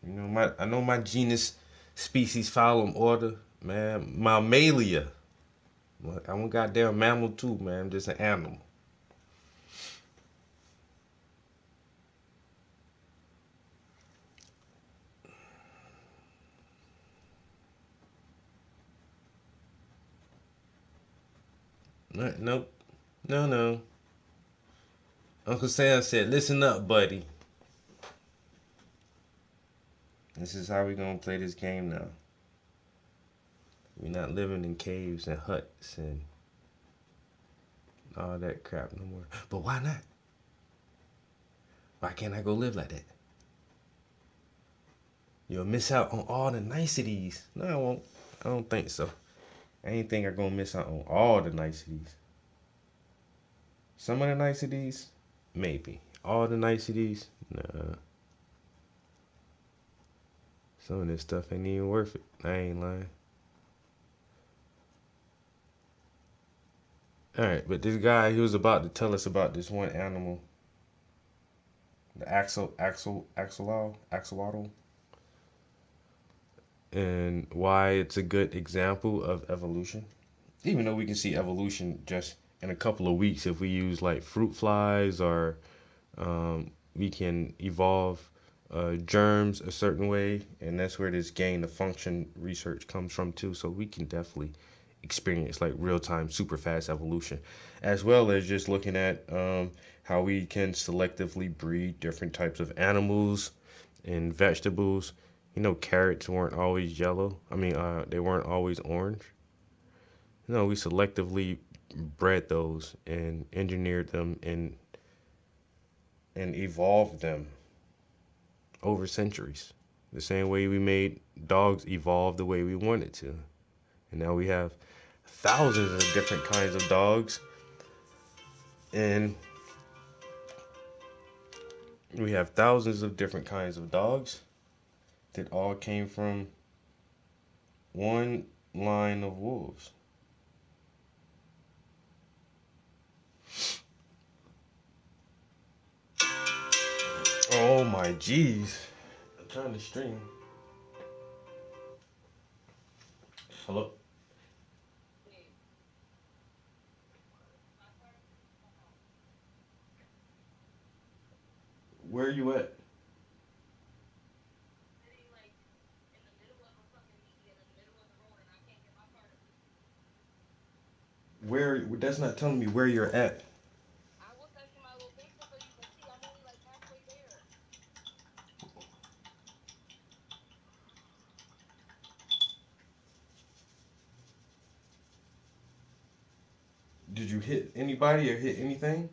You know, I know my genus, species, phylum, order, man. Mammalia. I'm a goddamn mammal too, man. I'm just an animal. Nope. No. Uncle Sam said, listen up, buddy. This is how we gonna play this game now. We're not living in caves and huts and all that crap no more. But why not? Why can't I go live like that? You'll miss out on all the niceties. No, I won't. I don't think so. I ain't think I'm gonna miss out on all the niceties. Some of the niceties, maybe. All the niceties, nah. Some of this stuff ain't even worth it. I ain't lying. Alright, but this guy, he was about to tell us about this one animal. The axolotl, and why it's a good example of evolution. Even though we can see evolution just in a couple of weeks if we use like fruit flies, or we can evolve germs a certain way, and that's where this gain of function research comes from too. So we can definitely experience like real time super fast evolution, as well as just looking at how we can selectively breed different types of animals and vegetables. You know, carrots weren't always yellow. I mean, they weren't always orange. No, we selectively bred those and engineered them and evolved them over centuries. The same way we made dogs evolve the way we wanted to. And now we have thousands of different kinds of dogs. And we have thousands of different kinds of dogs that all came from one line of wolves. Oh my jeez. I'm trying to stream. Hello? Where are you at? Where? That's not telling me where you're at. Did you hit anybody or hit anything?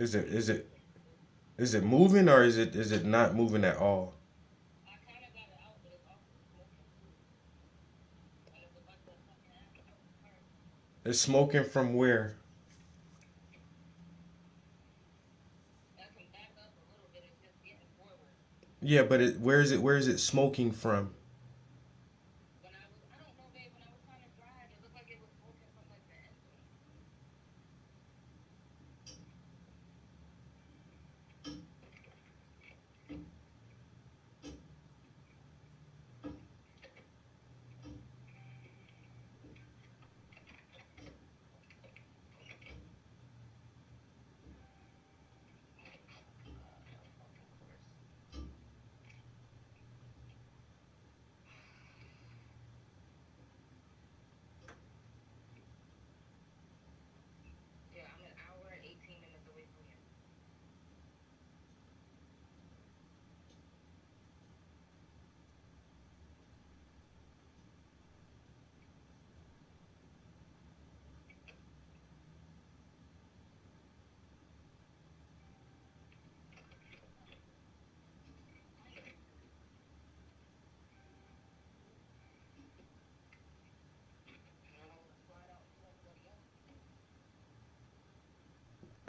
Is it moving, or is it not moving at all? It's smoking from where? Yeah, but where is it smoking from?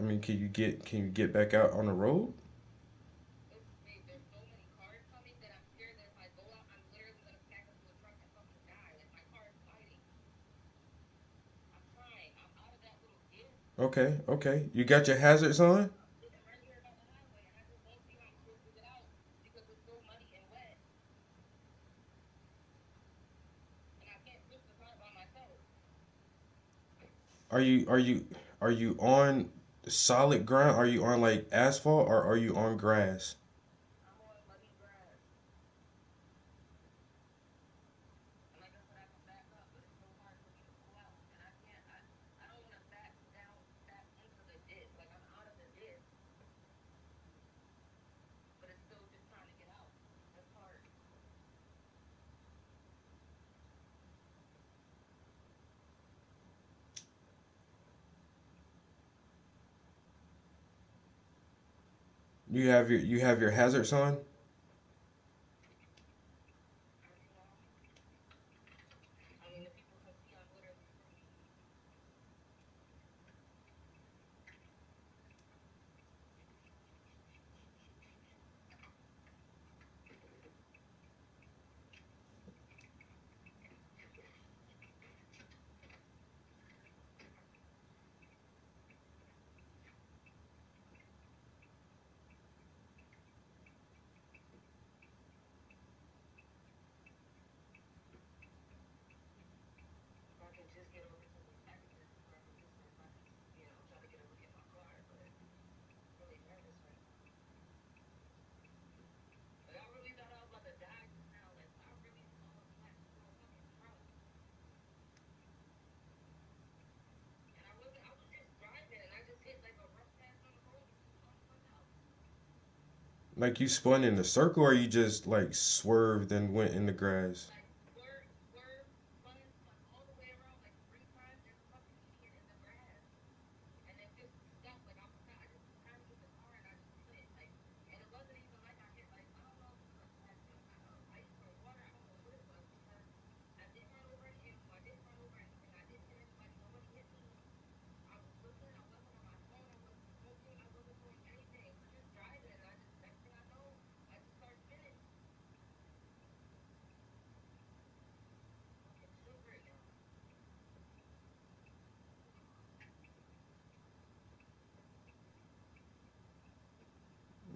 I mean, can you get back out on the road? Okay, okay. You got your hazards on? Are you on solid ground? Are you on like asphalt or are you on grass? You have your hazards on? Like you spun in a circle or you just like swerved and went in the grass?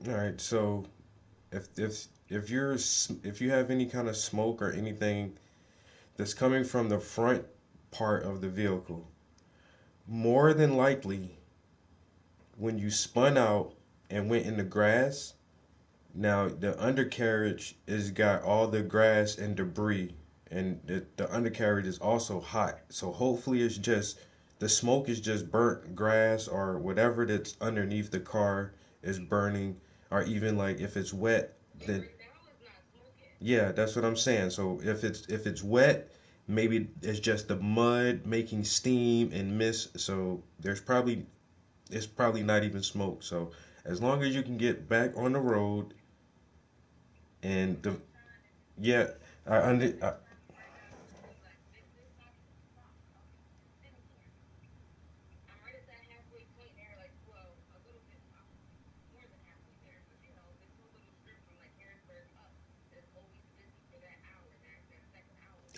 All right, so if you have any kind of smoke or anything that's coming from the front part of the vehicle, more than likely when you spun out and went in the grass, now the undercarriage is got all the grass and debris, and the undercarriage is also hot. So hopefully it's just the smoke is just burnt grass or whatever that's underneath the car is burning, or even like if it's wet, then yeah, that's what I'm saying. So if it's wet, maybe it's just the mud making steam and mist. So it's probably not even smoke. So as long as you can get back on the road and the yeah, I under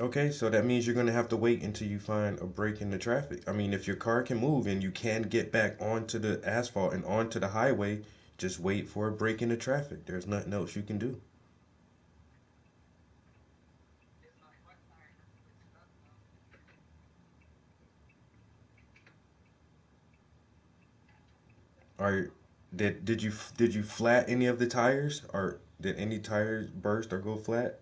okay, so that means you're gonna have to wait until you find a break in the traffic. I mean, if your car can move and you can get back onto the asphalt and onto the highway, just wait for a break in the traffic. There's nothing else you can do. Or did you flat any of the tires, or did any tires burst or go flat?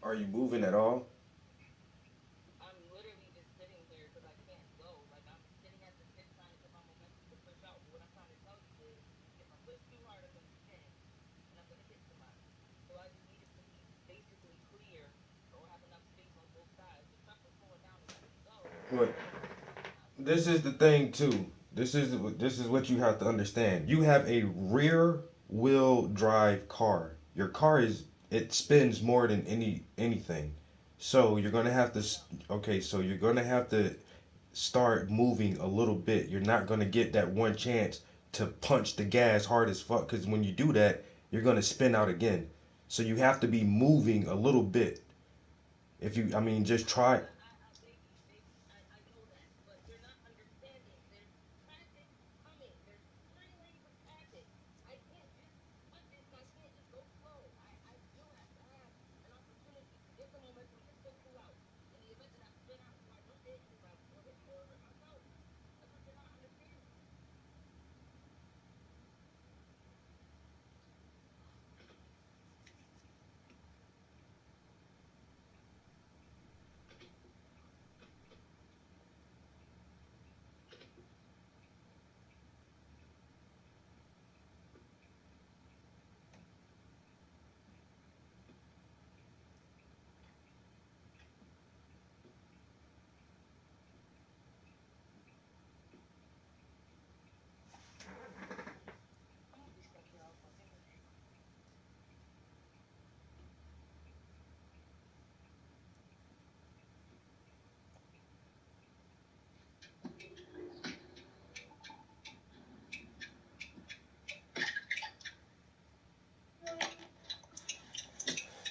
Are you moving at all? What? This is the thing too. This is what you have to understand. You have a rear wheel drive car. Your car is it spins more than anything. So you're gonna have to okay. So you're gonna have to start moving a little bit. You're not gonna get that one chance to punch the gas hard as fuck. Because when you do that, you're gonna spin out again. So you have to be moving a little bit. If you, I mean, just try.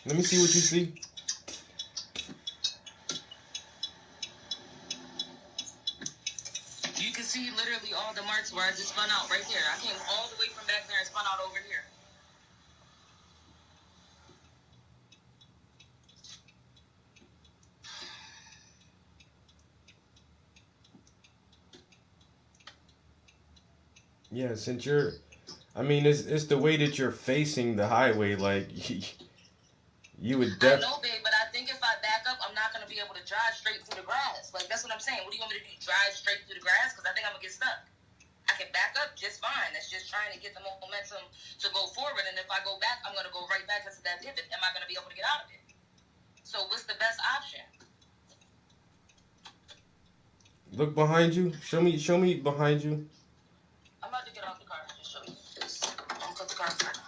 Let me see what you see. You can see literally all the marks where I just spun out right there. I came all the way from back there and spun out over here. Yeah, since you're, I mean, it's the way that you're facing the highway. Like you would I know, babe, but I think if I back up, I'm not going to be able to drive straight through the grass. Like, that's what I'm saying. What do you want me to do? Drive straight through the grass? Because I think I'm going to get stuck. I can back up just fine. That's just trying to get the momentum to go forward. And if I go back, I'm going to go right back into that pivot. Am I going to be able to get out of it? So what's the best option? look behind you. Show me behind you. I'm about to get out the car and just show you this. I'm going to cut the car first.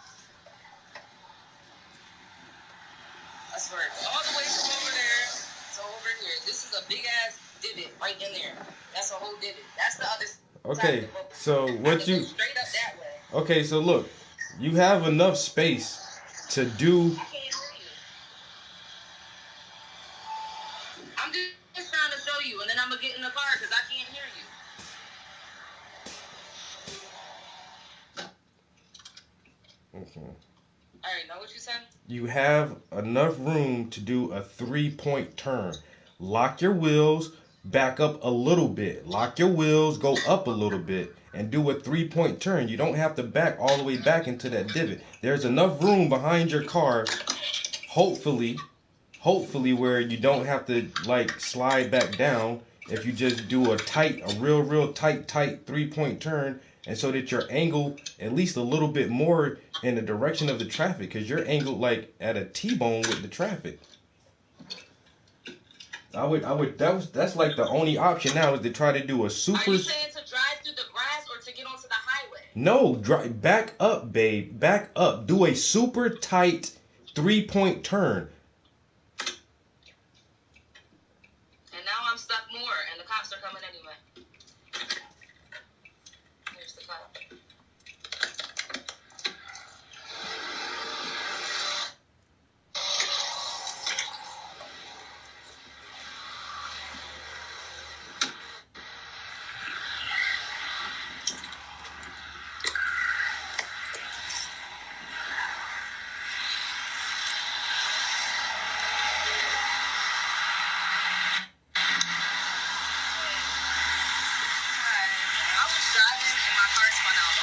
I swear, all the way from over there to over here. This is a big ass divot right in there. That's a whole divot. That's the other side. Okay, so what you? Straight up that way. Okay, so look, you have enough space to do. I can't hear you. I'm just trying to show you, and then I'm gonna get in the car because I can't hear you. Okay. All right, know what you said? You have enough room to do a 3-point turn. Lock your wheels, back up a little bit. Lock your wheels, go up a little bit, and do a 3-point turn. You don't have to back all the way back into that divot. There's enough room behind your car, hopefully where you don't have to like slide back down if you just do a real tight 3-point turn, and so that your angle at least a little bit more in the direction of the traffic, because you're angled like at a T-bone with the traffic. That's like the only option now is to try to do a super. Are you saying to drive through the grass or to get onto the highway? No, back up, babe. Back up. Do a super tight 3-point turn. And now I'm stuck more, and the cops are coming anyway. Here's the cop. I was driving and my car spun out.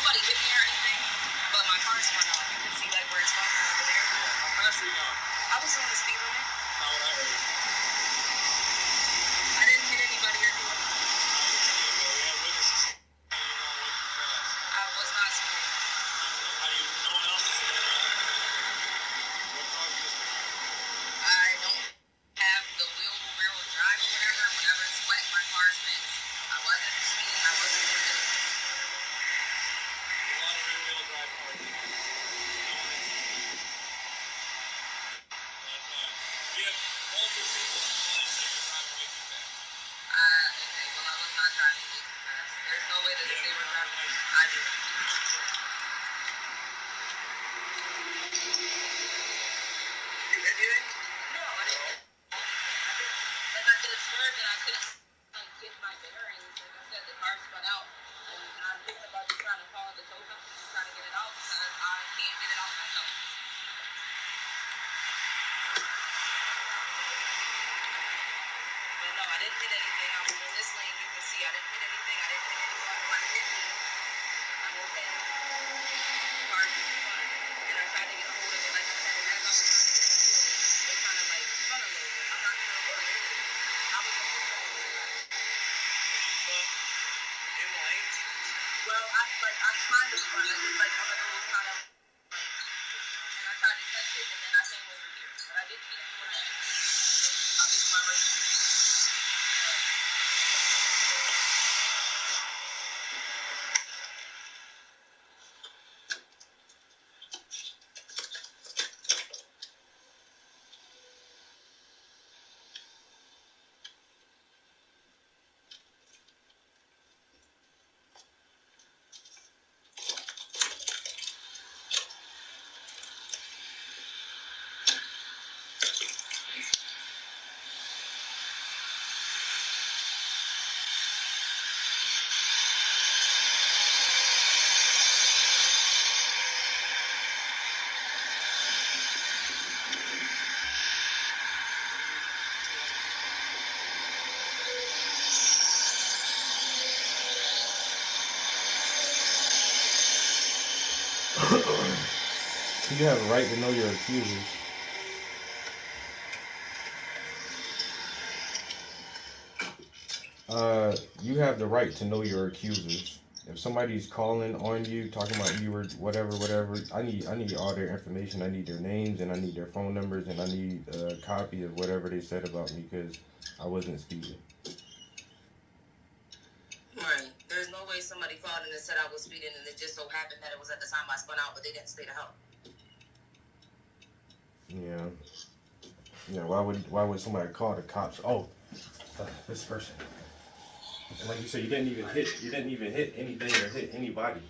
disturbed and I couldn't like get my bearings. Like I said, the car spun out, and I'm thinking about just trying to call the tow company and trying to get it out because I can't get it out myself. But no, I didn't hit anything. I was in this lane. You can see I didn't hit anything. I didn't hit anyone. Nobody hit me. I'm okay. The car just spun, and I tried to get a hold of it. Like I said, and as I was trying to get the wheel, it kind of like spun a little bit. I'm not sure what it is. I was in this lane. Well, I kind of spun. I did like one of those kind of like, and I tried to catch it, and then I came over here. But I didn't hit anyone or anything. I'll get to my registry. You have a right to know your accusers. You have the right to know your accusers. If somebody's calling on you, talking about you or whatever, I need all their information. I need their names and I need their phone numbers and I need a copy of whatever they said about me because I wasn't speeding. Right. There's no way somebody called in and said I was speeding, and it just so happened that it was at the time I spun out, but they didn't stay to help. Yeah. Yeah. Why would somebody call the cops? Oh, this person. And like you said, you didn't even hit anything or hit anybody.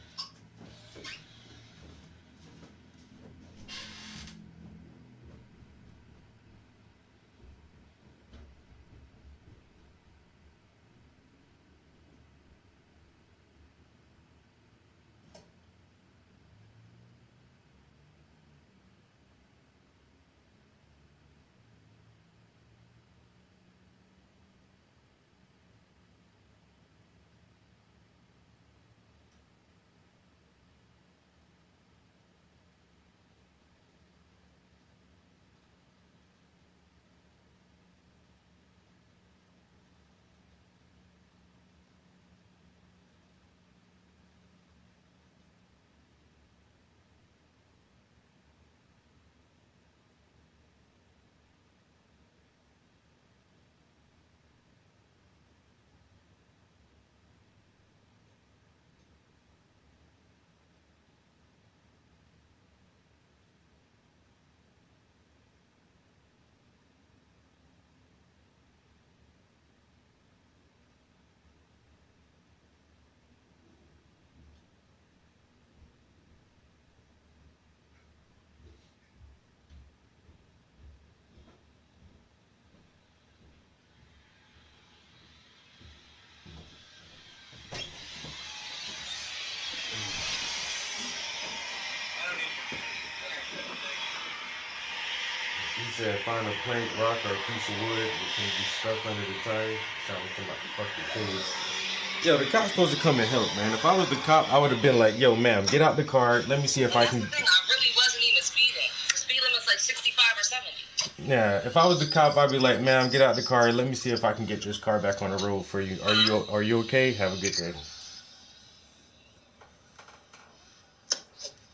He said, find a plank, rock, or a piece of wood that can be stuck under the tire. Sound like somebody fucking kids. Yo, the cop's supposed to come and help, man. If I was the cop, I would have been like, yo, ma'am, get out the car. Let me see if I can. That's the thing. I really wasn't even speeding. The speed limit's like 65 or 70. Yeah, if I was the cop, I'd be like, ma'am, get out the car. Let me see if I can get this car back on the road for you. Are you okay? Have a good day.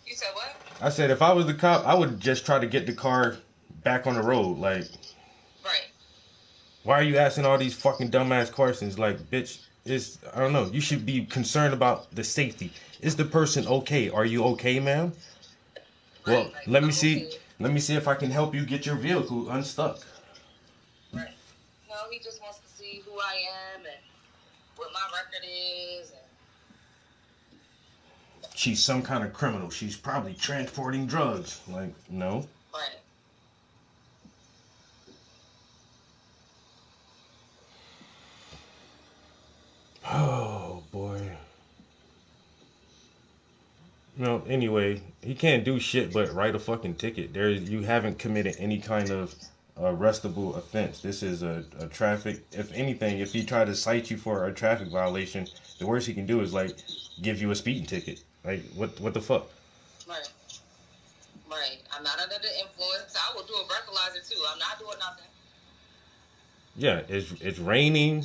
You said what? I said, if I was the cop, I would just try to get the car back on the road. Like, Right. why are you asking all these fucking dumbass questions? Like, bitch, I don't know. You should be concerned about the safety. Is the person okay? Are you okay, ma'am? Well, Right. Like, let me I'm see. okay. Let me see if I can help you get your vehicle unstuck. Right. No, he just wants to see who I am and what my record is. And She's some kind of criminal. She's probably transporting drugs. Like, no. right. No, anyway, he can't do shit but write a fucking ticket. You haven't committed any kind of arrestable offense. This is a traffic. If anything, if he tried to cite you for a traffic violation, the worst he can do is like give you a speeding ticket. Like what the fuck? Right. Right. I'm not under the influence. I will do a breathalyzer too. I'm not doing nothing. Yeah, it's raining.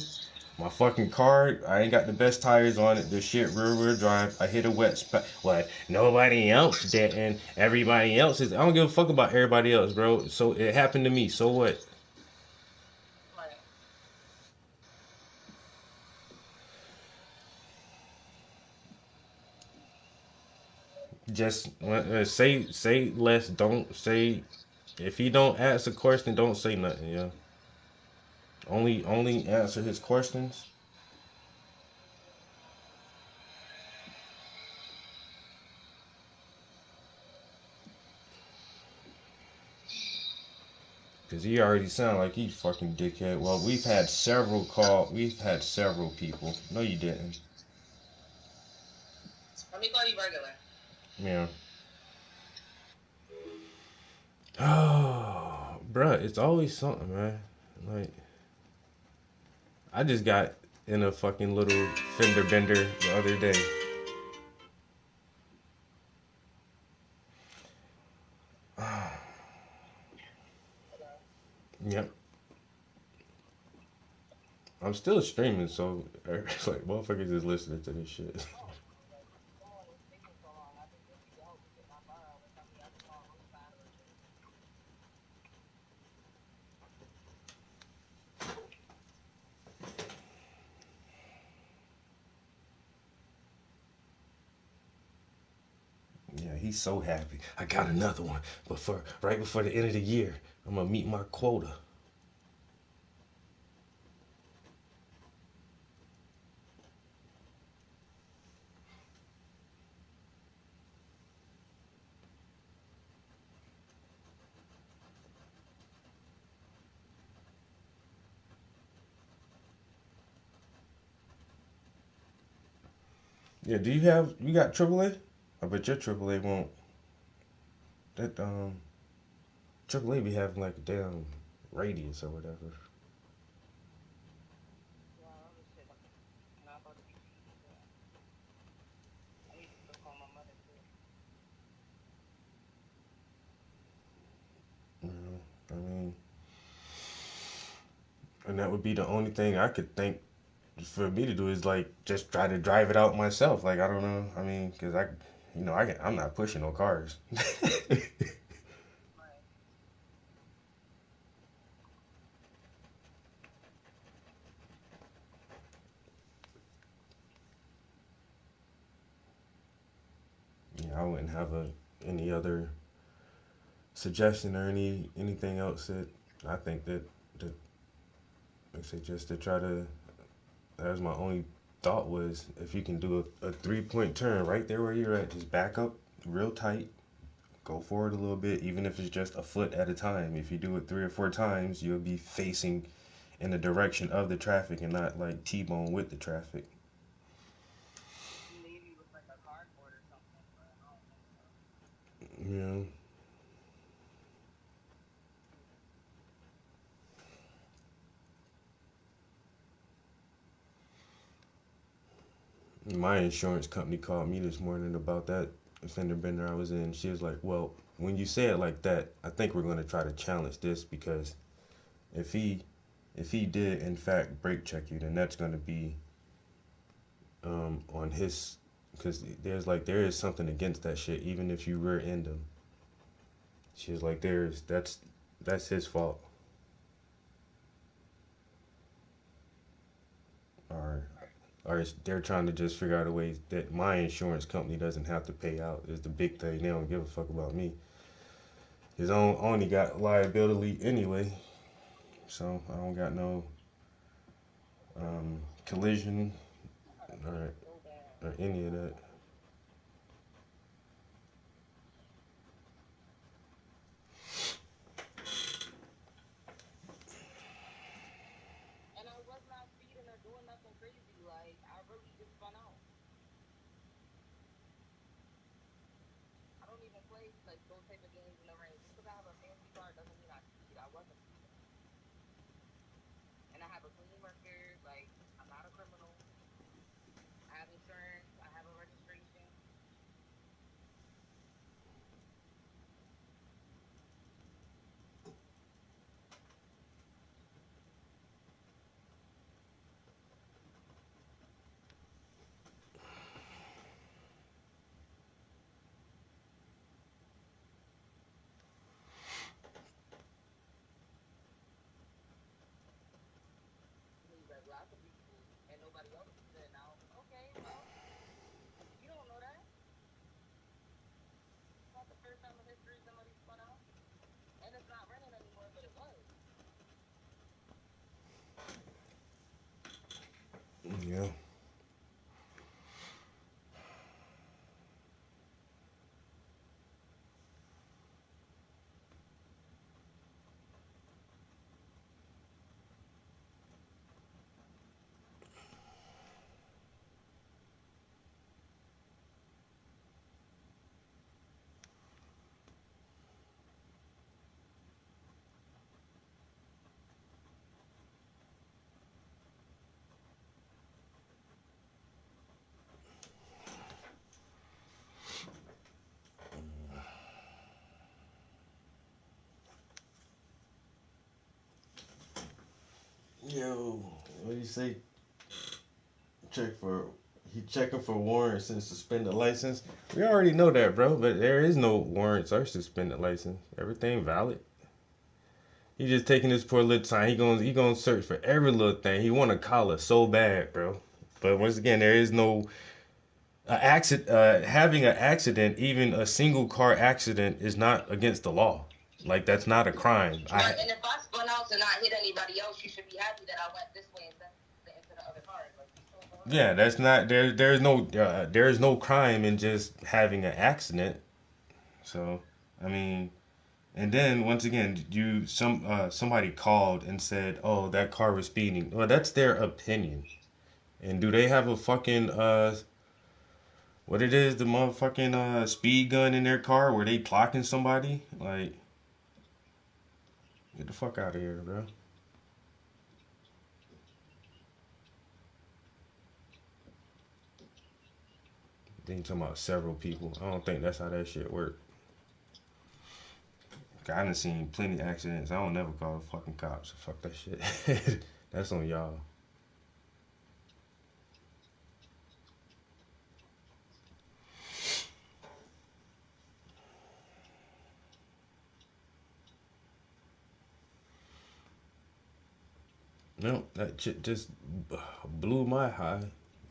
My fucking car, I ain't got the best tires on it. This shit rear drive. I hit a wet spot. What? Nobody else didn't. Everybody else is. I don't give a fuck about everybody else, bro. So it happened to me. So what? Right. Just say less. Don't say. If he don't ask a question, don't say nothing. Yeah. Only answer his questions. Cause he already sound like he's fucking dickhead. Well, we've had several people. No, you didn't. Let me call you regular. Yeah. Oh, bruh, it's always something, man. Like, I just got in a fucking little fender bender the other day. Yep. I'm still streaming, so it's like motherfuckers is listening to this shit. Yeah, he's so happy. I got another one, but for right before the end of the year, I'm gonna meet my quota. Yeah, you got AAA? I bet your AAA won't. That AAA be having like a damn radius or whatever. You know, I mean, and that would be the only thing I could think for me to do is like just try to drive it out myself. Like I don't know. I mean, cause I'm not pushing no cars. Yeah, I wouldn't have any other suggestion or anything else that I think that like I say just to try to. That was my only thought was if you can do a 3 point turn right there where you're at, just back up real tight, go forward a little bit, even if it's just a foot at a time. If you do it 3 or 4 times, you'll be facing in the direction of the traffic and not like T-bone with the traffic. You know, my insurance company called me this morning about that fender bender I was in. She was like, "Well, when you say it like that, I think we're going to try to challenge this because if he did in fact brake check you, then that's going to be on his because there is something against that shit even if you rear end him." She was like, that's his fault. Or they're trying to just figure out a way that my insurance company doesn't have to pay out is the big thing. They don't give a fuck about me. His own only got liability anyway, so I don't got no collision or any of that. And I was not speeding or doing nothing crazy. Like I really just spun out. like those type of games in the rain. Just because I have a fancy car doesn't mean I speed. I wasn't speeding. And I have a clean record. Like, I'm not a criminal. I have insurance. I have a registration. He's like, well, I could be cool and nobody else is there now. Okay, well, you don't know that. It's not the first time in history somebody spun out. And it's not raining anymore, but it was. Yeah. Yo, what do you say? He checking for warrants and suspended license. We already know that, bro. But there is no warrants or suspended license. Everything valid. He just taking his poor little time. He gonna search for every little thing. He want a collar so bad, bro. But once again, there is no accident. Having an accident, even a single car accident, is not against the law. Like that's not a crime. Right, and if I spun out to not hit anybody else, you should be happy that I went this way instead into the other car. Like, Yeah, that's not there. There's no crime in just having an accident. So, I mean, and then once again, somebody called and said, "Oh, that car was speeding." Well, that's their opinion. And do they have a fucking what it is, the motherfucking speed gun in their car where they clocking somebody? Like, get the fuck out of here, bro. Then you talking about several people. I don't think that's how that shit work. I done seen plenty of accidents. I don't never call the fucking cops. Fuck that shit. That's on y'all. No, that shit just blew my high.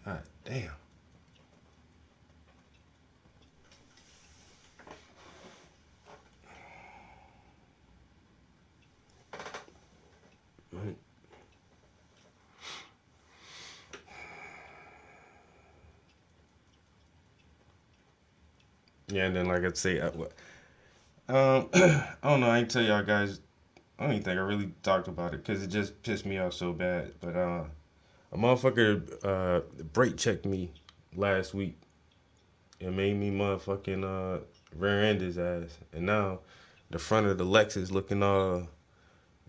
God damn. Right. Yeah, and then like I'd say, I don't know. I ain't tell y'all guys. I don't even think I really talked about it because it just pissed me off so bad. But a motherfucker brake checked me last week and made me motherfucking rear end his ass, and now the front of the Lexus looking all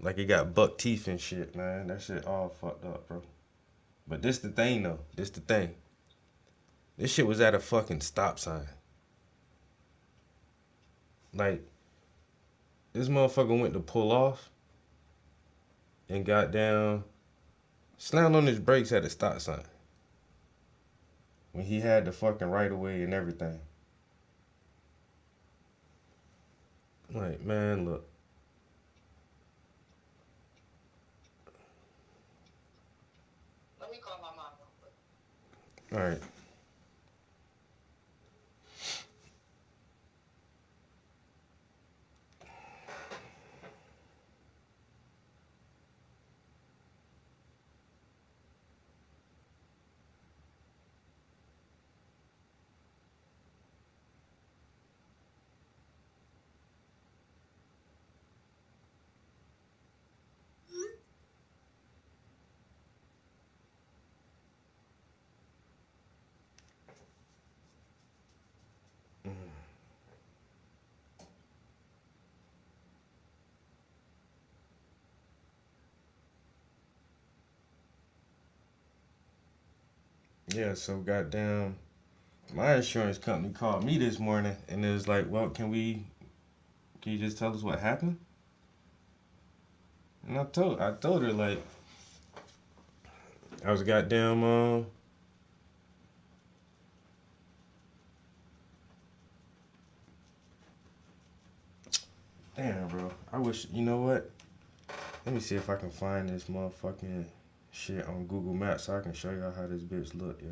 like it got buck teeth and shit, man. That shit all fucked up, bro. But this the thing though. This the thing. This shit was at a fucking stop sign. Like this motherfucker went to pull off and got down, slammed on his brakes at a stop sign when he had the fucking right of way and everything. Like, man, look. let me call my mom real quick. All right. Yeah, so goddamn, my insurance company called me this morning and it was like, well, can you just tell us what happened? And I told her like, I was goddamn, damn, bro. I wish, you know what? Let me see if I can find this motherfucking shit on Google Maps so I can show y'all how this bitch look, yo.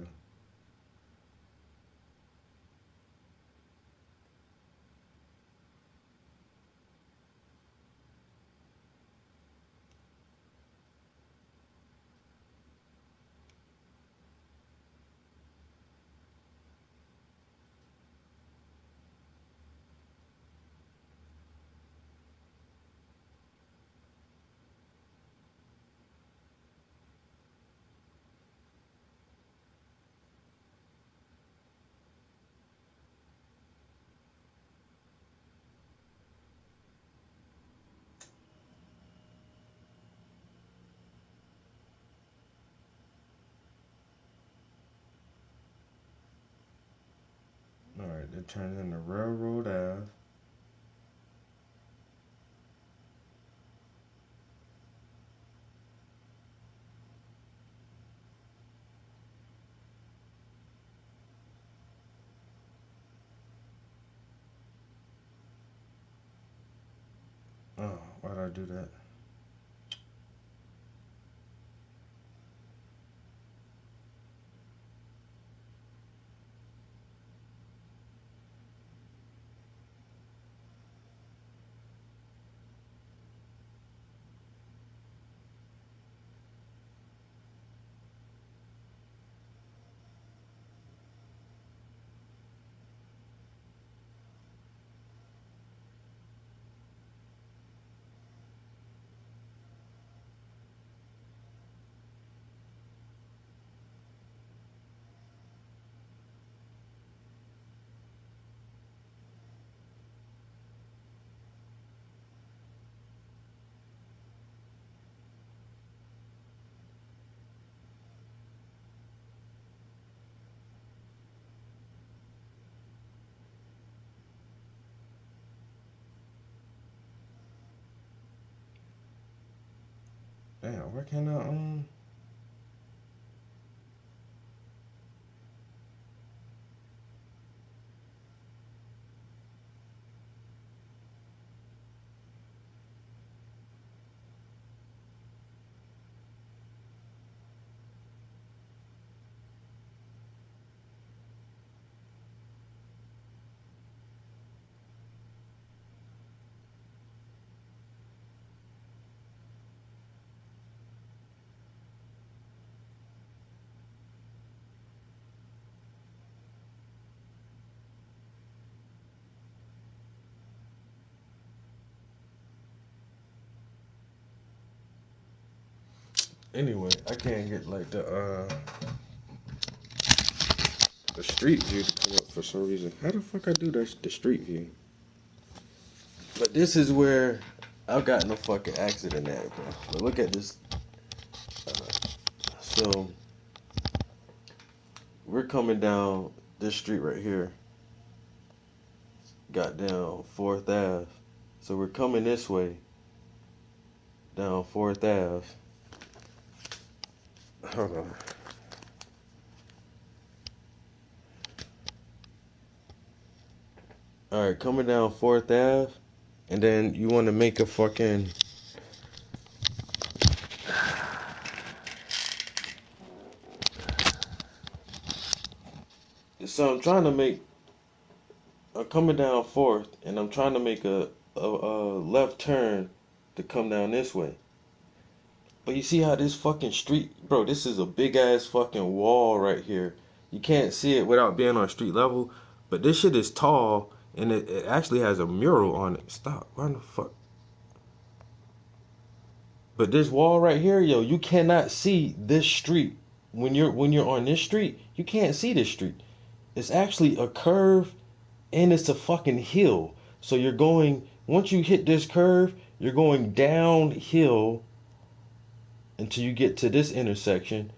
Alright, they're turning into Railroad Ave. Oh, why'd I do that? Damn, where can I, anyway, I can't get like the street view to come up for some reason. How the fuck I do the street view? But this is where I've gotten a fucking accident at, bro. But look at this. So we're coming down this street right here. Got down 4th Ave. So we're coming this way down 4th Ave. Hold on. Alright, coming down 4th Ave. And then you want to make a fucking... So I'm coming down 4th, and I'm trying to make a left turn to come down this way. But you see how this fucking street, bro, this is a big ass fucking wall right here. You can't see it without being on street level, but this shit is tall, and it actually has a mural on it. Stop, why the fuck? But this wall right here, yo, you cannot see this street. When you're on this street, you can't see this street. It's actually a curve, and it's a fucking hill. So you're going, once you hit this curve, you're going downhill until you get to this intersection.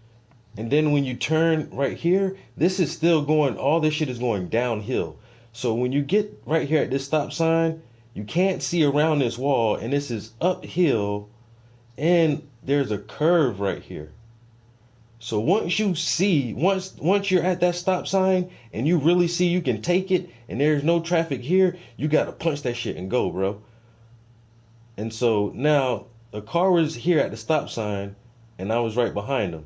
And then when you turn right here, this is still going, all this shit is going downhill. So when you get right here at this stop sign, you can't see around this wall, and this is uphill, and there's a curve right here. So once you see, once you're at that stop sign and you really see you can take it and there's no traffic here, you gotta punch that shit and go, bro. And so now the car was here at the stop sign and I was right behind him.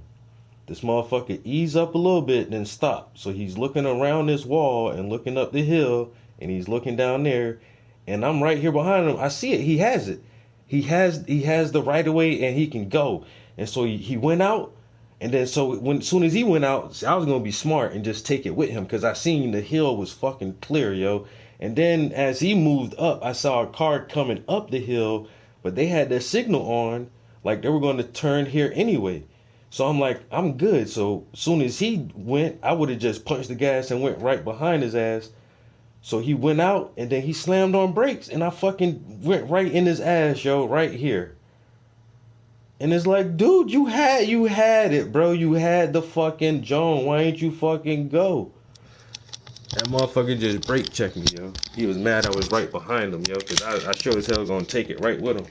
This motherfucker ease up a little bit, then stop. So he's looking around this wall and looking up the hill, and he's looking down there, and I'm right here behind him. I see it. He has it. He has the right of way, and he can go. And so he went out, and then so as soon as he went out, I was gonna be smart and just take it with him because I seen the hill was fucking clear, yo. And then as he moved up, I saw a car coming up the hill, but they had their signal on, like they were going to turn here anyway. So I'm like, I'm good. So as soon as he went, I would have just punched the gas and went right behind his ass. So he went out and then he slammed on brakes and I fucking went right in his ass, yo, right here. And it's like, dude, you had it, bro. You had the fucking Joan. Why ain't you fucking go? That motherfucker just brake checked me, yo. He was mad I was right behind him, yo, because I sure as hell gonna take it right with him.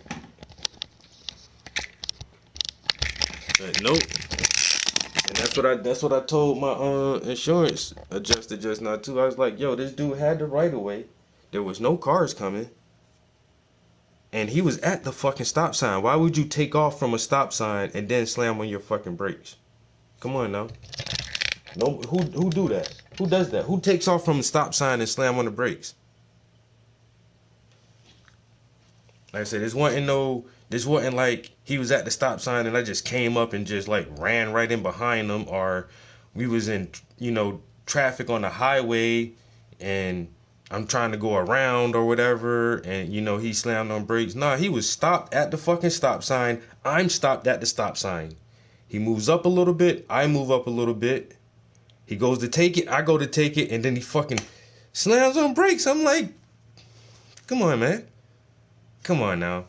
But nope. And that's what I told my insurance adjuster just now too. I was like, yo, this dude had the right of way. There was no cars coming. And he was at the fucking stop sign. Why would you take off from a stop sign and then slam on your fucking brakes? Come on now. No, who do that? Who does that? Who takes off from a stop sign and slam on the brakes? Like I said, this wasn't like he was at the stop sign and I just came up and just like ran right in behind him, or we was in, traffic on the highway and I'm trying to go around or whatever, and he slammed on brakes. Nah, he was stopped at the fucking stop sign. I'm stopped at the stop sign. He moves up a little bit, I move up a little bit. He goes to take it, I go to take it, and then he fucking slams on brakes. I'm like, come on, man. Come on now.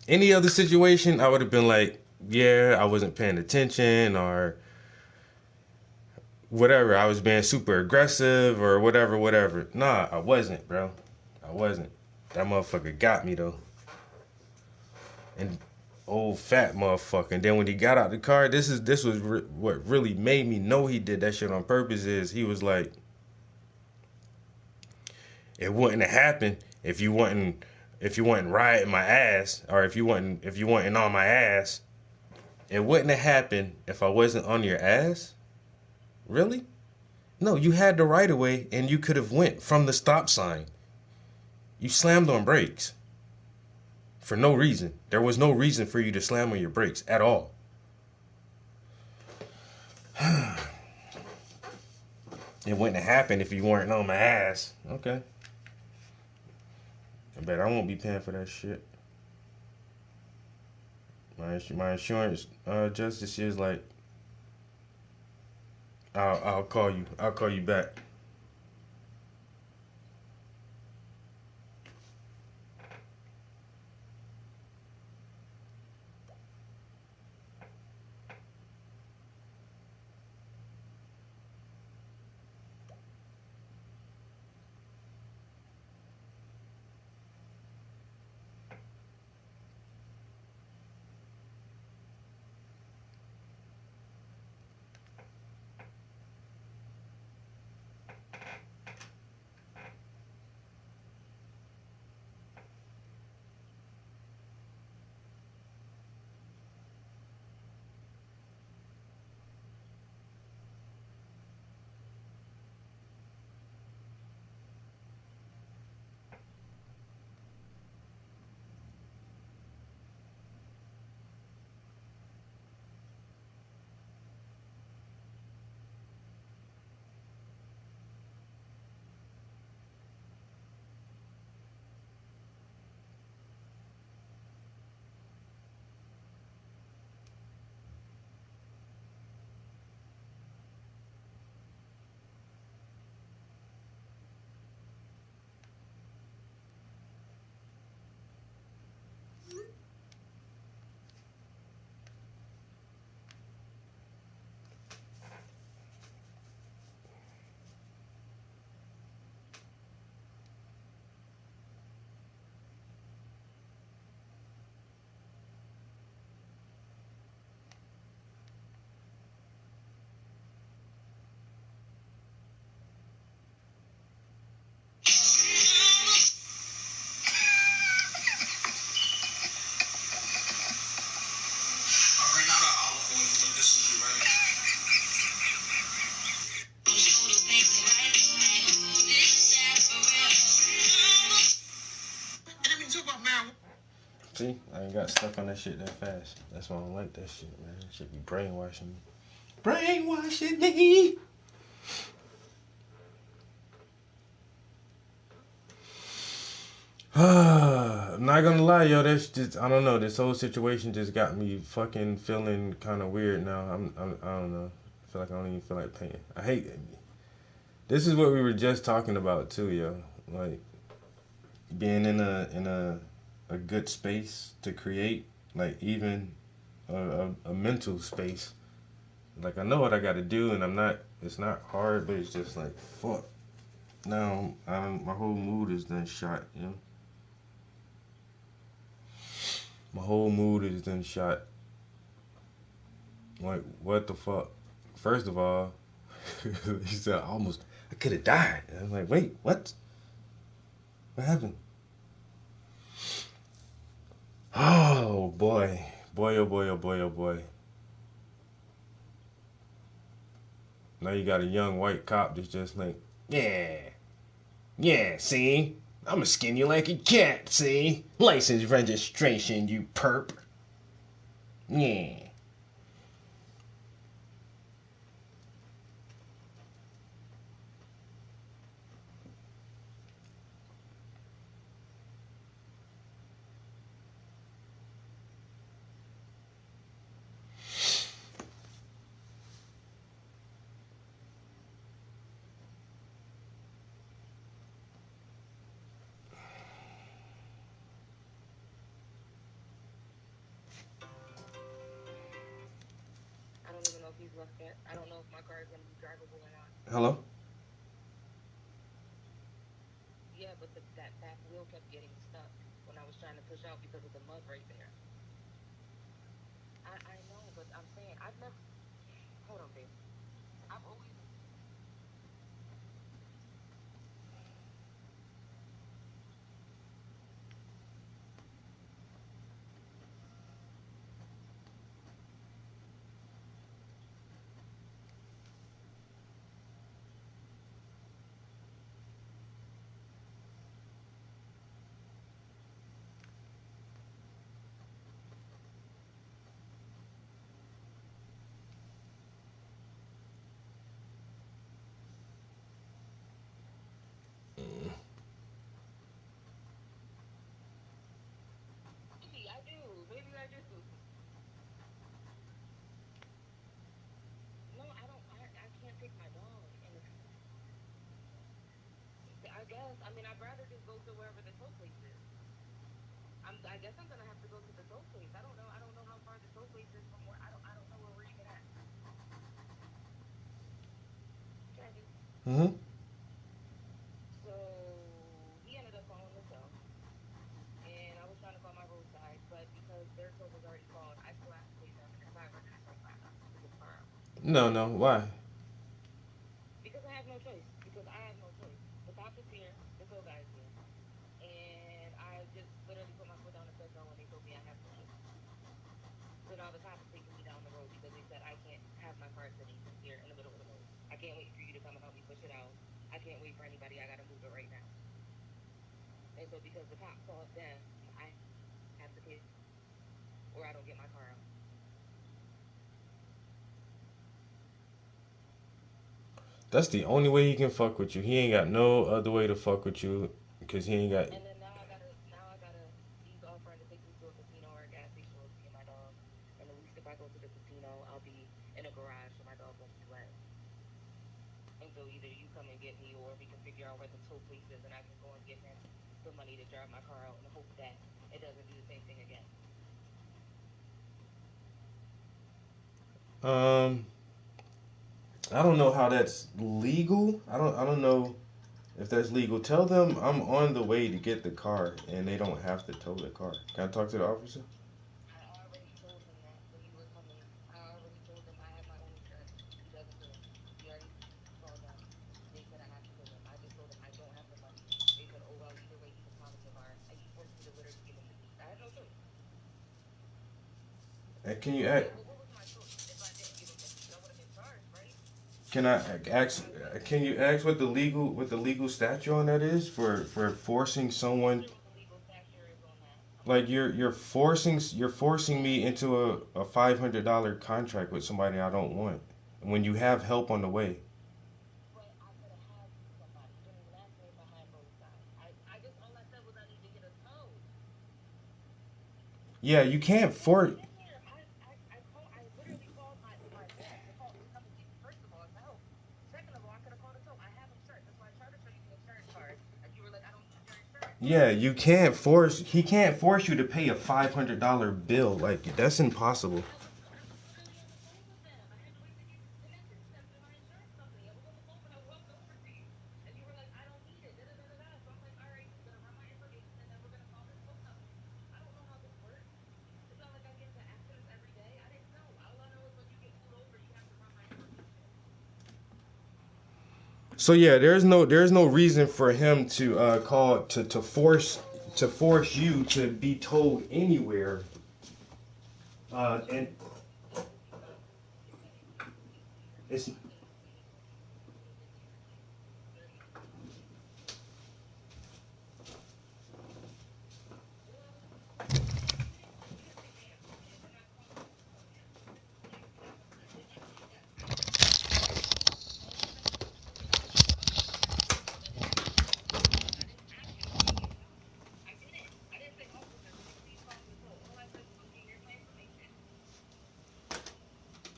Any other situation, I would have been like, yeah, I wasn't paying attention or whatever. I was being super aggressive or whatever. Nah, I wasn't, bro. I wasn't. That motherfucker got me, though. And old fat motherfucker. And then when he got out the car, this was what really made me know he did that shit on purpose. Is he was like, it wouldn't have happened if you wasn't riding my ass, or if you wasn't on my ass. It wouldn't have happened if I wasn't on your ass. Really? No, you had the right of way and you could have went from the stop sign. You slammed on brakes for no reason. There was no reason for you to slam on your brakes at all. It wouldn't have happened if you weren't on my ass. Okay. I bet I won't be paying for that shit. My insurance justice is like, I'll call you. I'll call you back. I got stuck on that shit that fast. That's why I don't like that shit, man. That shit be brainwashing me. Brainwashing me. I'm not gonna lie, yo. That's just I don't know. This whole situation just got me fucking feeling kind of weird now. I don't know. I feel like I don't even feel like paying. I hate it. This is what we were just talking about too, yo. Like being in a good space to create, like even a mental space. Like I know what I got to do, and I'm not. It's not hard, but it's just like fuck. Now my whole mood is then shot. You know, my whole mood is then shot. Like what the fuck? First of all, he said I could have died. And I'm like, wait, what? What happened? Oh boy, boy, oh boy, oh boy, oh boy. Now you got a young white cop that's just like, yeah, yeah, see? I'ma skin you like a cat, see? License registration, you perp. Yeah. I don't even know if he's left yet. I don't know if my car is going to be drivable or not. Hello? Yeah, but that back wheel kept getting stuck when I was trying to push out because of the mud right there. I know, but I'm saying I've never. Hold on, babe. I've always. Maybe I do. Maybe I do. No, I don't. I can't take my dog. And I guess. I mean, I'd rather just go to wherever the tow place is. I guess I'm gonna have to go to the tow place. I don't know. I don't know how far the tow place is from where. I don't know where we're even at. Travis. Mm-hmm. So he ended up calling the tow, and I was trying to call my roadside, but because their tow was already called, I still have to pay $525 to get the car out. No. Why? Because I have no choice. Because I have no choice. The cop is here. The tow guy is here. And I just literally put my foot down and said no, and they told me I have no choice. So now the cop is taking me down the road because they said I can't have my car sitting here in the middle of the road. I can't wait for you to come and help me push it out. I can't wait for anybody. I gotta move it right now. And so because the cop called them, I have to pay or I don't get my car out. That's the only way he can fuck with you. He ain't got no other way to fuck with you because he ain't got. And then now I gotta he's offering to take me to a casino or a gas station with me and my dog. And at least if I go to the casino, I'll be in a garage so my dog won't be wet. And so either you come and get me or we can figure out where the tow place is and I can go and give him the money to drive my car out and hope that it doesn't do the same thing again. Um, I don't know how that's legal. I don't know if that's legal. Tell them I'm on the way to get the car and they don't have to tow the car. Can I talk to the officer? I already told him that when you were coming. I already told him I have my own insurance. He doesn't pay it. He already called them. They said I have to pay him. I just told him I don't have the money. They said, oh, well, either way, he can promise the car. He forced me to literally give him the keys. I had no choice. And can you Yeah, ask? but what was my choice? If I didn't give him the keys, I would have been charged, right? Can I ask? Can you ask what the legal statute on that is for forcing I'm not someone? sure what the legal statute is on that. Like you're forcing me into a $500 contract with somebody I don't want when you have help on the way. But I could have had somebody. You didn't even ask me if I had both sides. I just all I said was I need to get a toe. Yeah, you can't force. I literally called my dad to call to come and get me. First of all, to help. Second of all, I could have called a tow. I have insurance. That's why I tried to show you the insurance card. And you were like, I don't need your insurance. Yeah, you can't force. He can't force you to pay a $500 bill. Like that's impossible. Literally on the phone with them. I had to wait to get connected to them through my insurance company. I was on the phone when I walked over to you. And you were like, I don't need it. Da, da, da, da, da. So I'm like, all right, you're gonna run my information and then we're gonna call this phone company. I don't know how this works. It's not like I get into accidents every day. I didn't know. All I know is when you get pulled over, you have to run my information. So yeah, there's no reason for him to call to force you to be told anywhere. And it's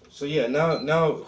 so yeah. Now